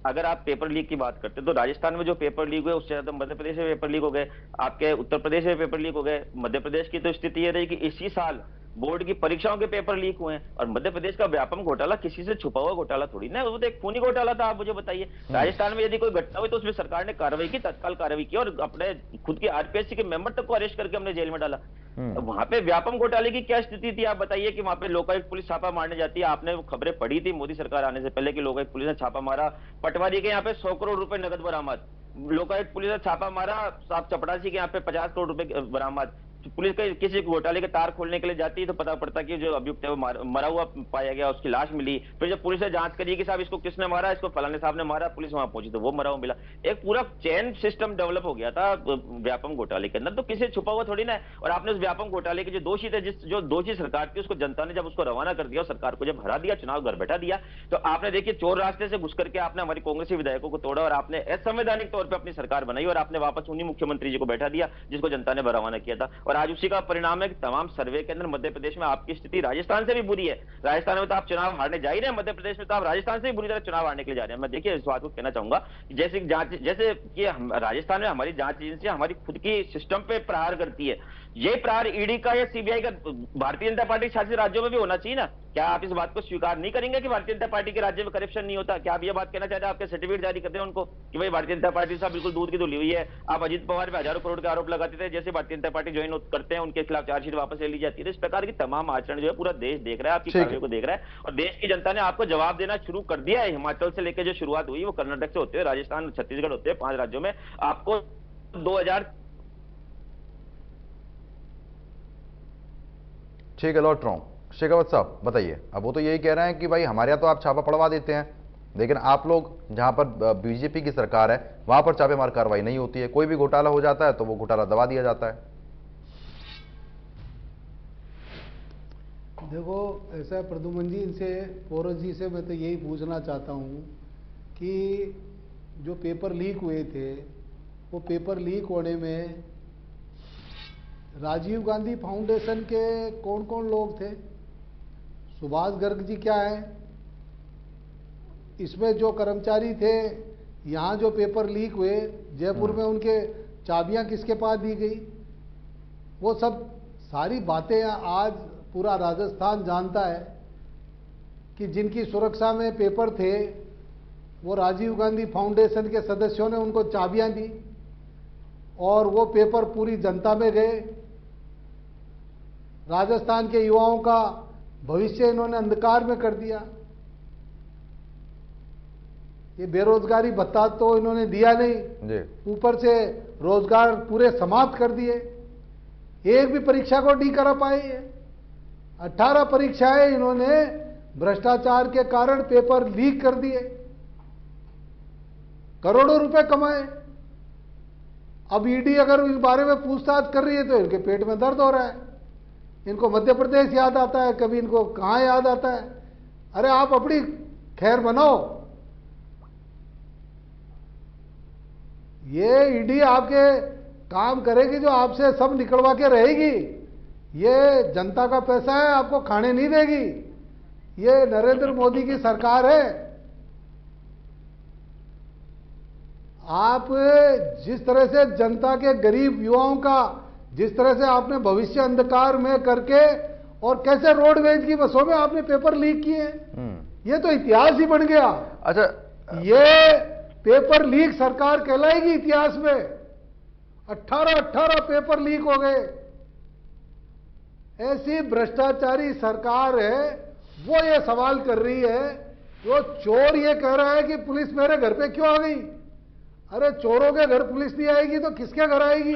अगर आप पेपर लीक की बात करते हैं तो राजस्थान में जो पेपर लीक हुए उससे ज्यादा मध्य प्रदेश में पेपर लीक हो गए, आपके उत्तर प्रदेश में पेपर लीक हो गए। मध्य प्रदेश की तो स्थिति ये रही कि इसी साल बोर्ड की परीक्षाओं के पेपर लीक हुए हैं और मध्य प्रदेश का व्यापम घोटाला किसी से छुपा हुआ घोटाला थोड़ी ना, वो तो एक खूनी घोटाला था। आप मुझे बताइए, राजस्थान में यदि कोई घटना हुई तो उसमें सरकार ने कार्रवाई की, तत्काल कार्रवाई की और अपने खुद के आरपीएससी के मेंबर तक को अरेस्ट करके हमने जेल में डाला। वहां पे व्यापम घोटाले की क्या स्थिति थी आप बताइए कि वहां पे लोकायुक्त पुलिस छापा मारने जाती है। आपने वो खबरें पढ़ी थी मोदी सरकार आने से पहले कि लोकायुक्त पुलिस ने छापा मारा, पटवारी के यहाँ पे 100 करोड़ रुपए नगद बरामद, लोकायुक्त पुलिस ने छापा मारा, साहब चपड़ासी के यहाँ पे 50 करोड़ रुपए बरामद। पुलिस के किसी घोटाले के तार खोलने के लिए जाती है तो पता पड़ता कि जो अभियुक्त है वो मरा हुआ पाया गया, उसकी लाश मिली। फिर जब पुलिस ने जांच करी कि साहब इसको किसने मारा, इसको फलाने साहब ने मारा, पुलिस वहां पहुंची तो वो मरा हुआ मिला। एक पूरा चेन सिस्टम डेवलप हो गया था व्यापम घोटाले के अंदर, तो किसी छुपा हुआ थोड़ी ना है। और आपने उस व्यापम घोटाले के जो दोषी थे, जो दोषी सरकार थी, उसको जनता ने जब उसको रवाना कर दिया और सरकार को जब हरा दिया, चुनाव घर बैठा दिया, तो आपने देखिए चोर रास्ते से घुस करके आपने हमारी कांग्रेसी विधायकों को तोड़ा और आपने असंवैधानिक तौर पर अपनी सरकार बनाई और आपने वापस उन्हीं मुख्यमंत्री जी को बैठा दिया जिसको जनता ने रवाना किया था। और आज उसी का परिणाम है कि तमाम सर्वे के अंदर मध्य प्रदेश में आपकी स्थिति राजस्थान से भी बुरी है। राजस्थान में तो आप चुनाव हारने जा ही रहे हैं, मध्य प्रदेश में तो आप राजस्थान से भी बुरी तरह चुनाव हारने के लिए जा रहे हैं। मैं देखिए इस बात को कहना चाहूंगा कि जैसे कि राजस्थान में हमारी जांच एजेंसी हमारी खुद की सिस्टम पे प्रहार करती है, ये प्रहार ईडी का या सीबीआई का भारतीय जनता पार्टी शासित राज्यों में भी होना चाहिए ना। क्या आप इस बात को स्वीकार नहीं करेंगे कि भारतीय जनता पार्टी के राज्य में करप्शन नहीं होता? क्या आप ये बात कहना चाहते हैं आपके सर्टिफिकेट जारी करते हैं उनको कि भाई भारतीय जनता पार्टी साहब बिल्कुल दूध की धुली हुई है? आप अजीत पवार पे हजारों करोड़ के आरोप लगाते थे, जैसे भारतीय जनता पार्टी ज्वाइन करते हैं उनके खिलाफ चार्जशीट वापस ले ली जाती है। इस प्रकार की तमाम आचरण जो है पूरा देश देख रहा है, आपकी कार्रवाई को देख रहा है, और देश की जनता ने आपको जवाब देना शुरू कर दिया है। हिमाचल से लेकर जो शुरुआत हुई वो कर्नाटक से होते हुए राजस्थान, छत्तीसगढ़ होते हुए 5 राज्यों में आपको 2000। ठीक है, लौट रहा हूं। शेखावत साहब बताइए, अब वो तो यही कह रहे हैं कि भाई हमारे यहाँ तो आप छापा पड़वा देते हैं, लेकिन आप लोग जहां पर बीजेपी की सरकार है वहां पर छापेमार कार्रवाई नहीं होती है। कोई भी घोटाला हो जाता है तो वो घोटाला दबा दिया जाता है। देखो, ऐसा है प्रद्युमन जी, इनसे पोरस जी से मैं तो यही पूछना चाहता हूं कि जो पेपर लीक हुए थे, वो पेपर लीक होने में राजीव गांधी फाउंडेशन के कौन कौन लोग थे? सुभाष गर्ग जी क्या है? इसमें जो कर्मचारी थे, यहाँ जो पेपर लीक हुए जयपुर में, उनके चाबियां किसके पास दी गई? वो सब सारी बातें आज पूरा राजस्थान जानता है कि जिनकी सुरक्षा में पेपर थे वो राजीव गांधी फाउंडेशन के सदस्यों ने उनको चाबियां दी और वो पेपर पूरी जनता में गए। राजस्थान के युवाओं का भविष्य इन्होंने अंधकार में कर दिया। ये बेरोजगारी भत्ता तो इन्होंने दिया नहीं, ऊपर से रोजगार पूरे समाप्त कर दिए। एक भी परीक्षा को नहीं करा पाए। 18 परीक्षाएं इन्होंने भ्रष्टाचार के कारण पेपर लीक कर दिए, करोड़ों रुपए कमाए। अब ईडी अगर इस बारे में पूछताछ कर रही है तो इनके पेट में दर्द हो रहा है। इनको मध्य प्रदेश याद आता है, कभी इनको कहां याद आता है। अरे आप अपनी खैर बनाओ। ये ईडी आपके काम करेगी जो आपसे सब निकलवा के रहेगी। ये जनता का पैसा है, आपको खाने नहीं देगी। ये नरेंद्र मोदी की सरकार है। आप जिस तरह से जनता के गरीब युवाओं का जिस तरह से आपने भविष्य अंधकार में करके और कैसे रोडवेज की बसों में आपने पेपर लीक किए, ये तो इतिहास ही बन गया। अच्छा, ये पेपर लीक सरकार कहलाएगी इतिहास में। 18 पेपर लीक हो गए। ऐसी भ्रष्टाचारी सरकार है, वो ये सवाल कर रही है। वो चोर ये कह रहा है कि पुलिस मेरे घर पे क्यों आ गई? अरे चोरों के घर पुलिस नहीं आएगी तो किसके घर आएगी?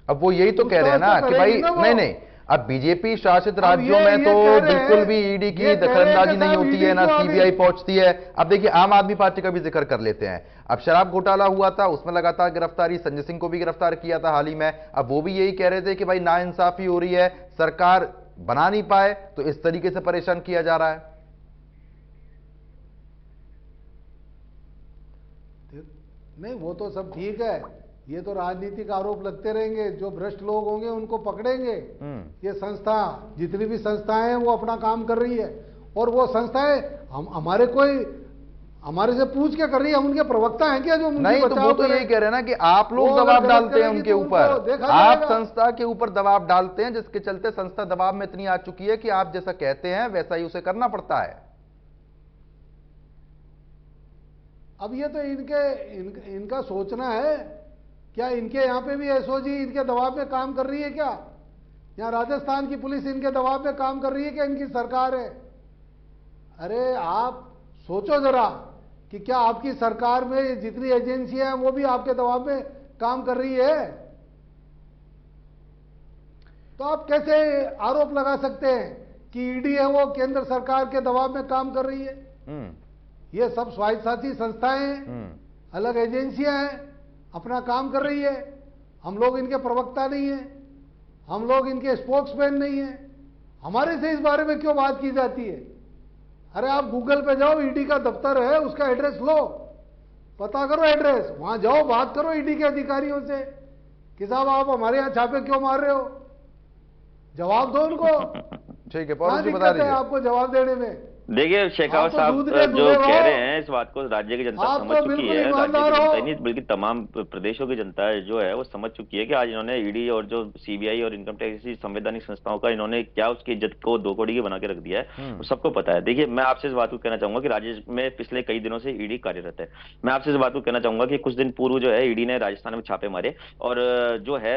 अब वो यही तो कह रहे हैं ना कि भाई नहीं, अब बीजेपी शासित राज्यों में तो बिल्कुल भी ईडी की दखलंदाजी नहीं होती है, ना सीबीआई पहुंचती है। अब देखिए, आम आदमी पार्टी का भी जिक्र कर लेते हैं। अब शराब घोटाला हुआ था, उसमें लगातार गिरफ्तारी, संजय सिंह को भी गिरफ्तार किया था हाल ही में। अब वो भी यही कह रहे थे कि भाई नाइंसाफी हो रही है, सरकार बना नहीं पाए तो इस तरीके से परेशान किया जा रहा है। नहीं, वो तो सब ठीक है। ये तो राजनीतिक आरोप लगते रहेंगे। जो भ्रष्ट लोग होंगे उनको पकड़ेंगे। ये संस्था, जितनी भी संस्थाएं हैं वो अपना काम कर रही है। और वो संस्थाएं हमारे से पूछ के कर रही है। हम उनके प्रवक्ता हैं क्या जो नहीं? तो वो तो यही कह रहे हैं ना कि आप लोग दबाव डालते हैं उनके ऊपर। आप संस्था के ऊपर दबाव डालते हैं, जिसके चलते संस्था दबाव में इतनी आ चुकी है कि आप जैसा कहते हैं वैसा ही उसे करना पड़ता है। अब ये तो इनका सोचना है। क्या इनके यहाँ पे भी एसओजी इनके दबाव में काम कर रही है क्या? यहाँ राजस्थान की पुलिस इनके दबाव में काम कर रही है क्या? इनकी सरकार है। अरे आप सोचो जरा कि क्या आपकी सरकार में जितनी एजेंसियां हैं वो भी आपके दबाव में काम कर रही है? तो आप कैसे आरोप लगा सकते हैं कि ईडी है वो केंद्र सरकार के दबाव में काम कर रही है? ये सब स्वायत्तशासी संस्थाएं हैं, अलग एजेंसियां हैं, अपना काम कर रही है। हम लोग इनके प्रवक्ता नहीं है, हम लोग इनके स्पोक्समैन नहीं है। हमारे से इस बारे में क्यों बात की जाती है? अरे आप गूगल पे जाओ, ईडी का दफ्तर है, उसका एड्रेस लो, पता करो एड्रेस, वहां जाओ, बात करो ईडी के अधिकारियों से कि साहब आप हमारे यहां छापे क्यों मार रहे हो? जवाब दो उनको। ठीक है, क्या दिक्कत है आपको जवाब देने में? देखिए शेखावत तो साहब दूध के जो दूल्हे हो। कह रहे हैं इस बात को राज्य की जनता आप समझ तो चुकी बिल्कुल है। राज्य की ईमानदार जनता हो। ही नहीं बल्कि तमाम प्रदेशों की जनता जो है वो समझ चुकी है कि आज इन्होंने ईडी और जो सीबीआई और इनकम टैक्स जैसी संवैधानिक संस्थाओं का इन्होंने क्या उसकी इज्जत को दो कौड़ी के बना के रख दिया है, वो सबको पता है। देखिए मैं आपसे इस बात को कहना चाहूंगा कि राज्य में पिछले कई दिनों से ईडी कार्यरत है। मैं आपसे इस बात को कहना चाहूंगा कि कुछ दिन पूर्व जो है ईडी ने राजस्थान में छापे मारे, और जो है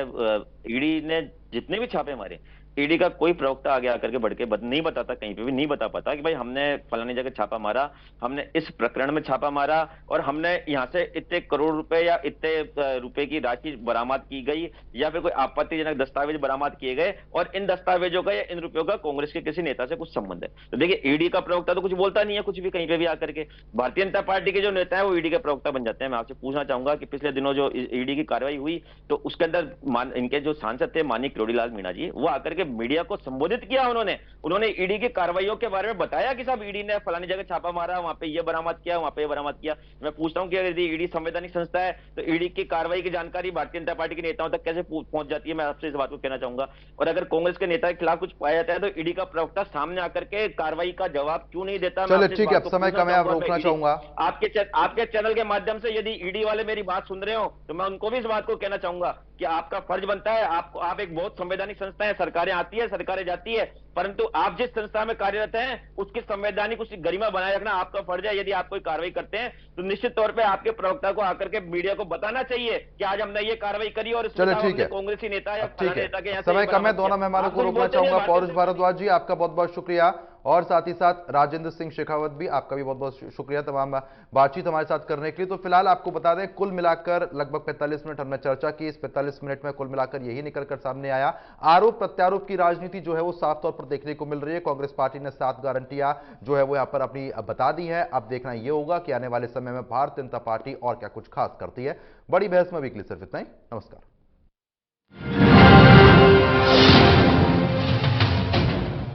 ईडी ने जितने भी छापे मारे, ईडी का कोई प्रवक्ता आगे आकर के बढ़ के नहीं बताता, कहीं पे भी नहीं बता पाता कि भाई हमने फलानी जगह छापा मारा, हमने इस प्रकरण में छापा मारा, और हमने यहाँ से इतने करोड़ रुपए या इतने रुपए की राशि बरामद की गई, या फिर कोई आपत्तिजनक दस्तावेज बरामद किए गए और इन दस्तावेजों का या इन रुपयों का कांग्रेस के किसी नेता से कुछ संबंध है। तो देखिए ईडी का प्रवक्ता तो कुछ बोलता नहीं है, कुछ भी कहीं पे भी आकर के। भारतीय जनता पार्टी के जो नेता है वो ईडी के प्रवक्ता बन जाते हैं। मैं आपसे पूछना चाहूंगा कि पिछले दिनों जो ईडी की कार्रवाई हुई तो उसके अंदर इनके जो सांसद थे माननीय किरोड़ीलाल मीणा जी, वो आकर के मीडिया को संबोधित किया। उन्होंने ईडी की कार्रवाइयों के बारे में बताया कि साहब ईडी ने फलानी जगह छापा मारा, वहां पे ये बरामद किया, वहां पे ये बरामद किया। मैं पूछता हूं कि यदि ईडी संवैधानिक संस्था है तो ईडी की कार्रवाई की जानकारी भारतीय जनता पार्टी के नेताओं तक कैसे पहुंच जाती है? मैं आपसे इस बात को कहना चाहूंगा। और अगर कांग्रेस के नेता के खिलाफ कुछ पाया जाता है तो ईडी का प्रवक्ता सामने आकर के कार्रवाई का जवाब क्यों नहीं देता? चलिए ठीक है, अब समय कम है, आप रोकना चाहूंगा। आपके चैनल के माध्यम से यदि ईडी वाले मेरी बात सुन रहे हो तो मैं उनको भी इस बात को कहना चाहूंगा कि आपका फर्ज बनता है, आप एक बहुत संवैधानिक संस्था है, सरकारें आती है, सरकारें जाती है, परंतु आप जिस संस्था में कार्यरत हैं उसकी संवैधानिक उसकी गरिमा बनाए रखना आपका फर्ज है। यदि आप कोई कार्रवाई करते हैं तो निश्चित तौर पे आपके प्रवक्ता को आकर के मीडिया को बताना चाहिए कि आज हमने ये कार्रवाई करी और चलिए ठीक है, कांग्रेसी नेता या ठीक है, नेता के समय कम है। दोनों मेहमानों को रोकना चाहूंगा। पौरुष भारद्वाज जी आपका बहुत बहुत शुक्रिया, और साथ ही साथ राजेंद्र सिंह शेखावत भी आपका भी बहुत बहुत शुक्रिया तमाम बातचीत हमारे साथ करने के लिए। तो फिलहाल आपको बता दें कुल मिलाकर लगभग 45 मिनट हमने चर्चा की। इस 45 मिनट में कुल मिलाकर यही निकलकर सामने आया, आरोप प्रत्यारोप की राजनीति जो है वो साफ तौर पर देखने को मिल रही है। कांग्रेस पार्टी ने 7 गारंटियां जो है वो यहां पर अपनी बता दी है। अब देखना यह होगा कि आने वाले समय में भारतीय जनता पार्टी और क्या कुछ खास करती है। बड़ी बहस में वीकली सिर्फ इतना ही। नमस्कार।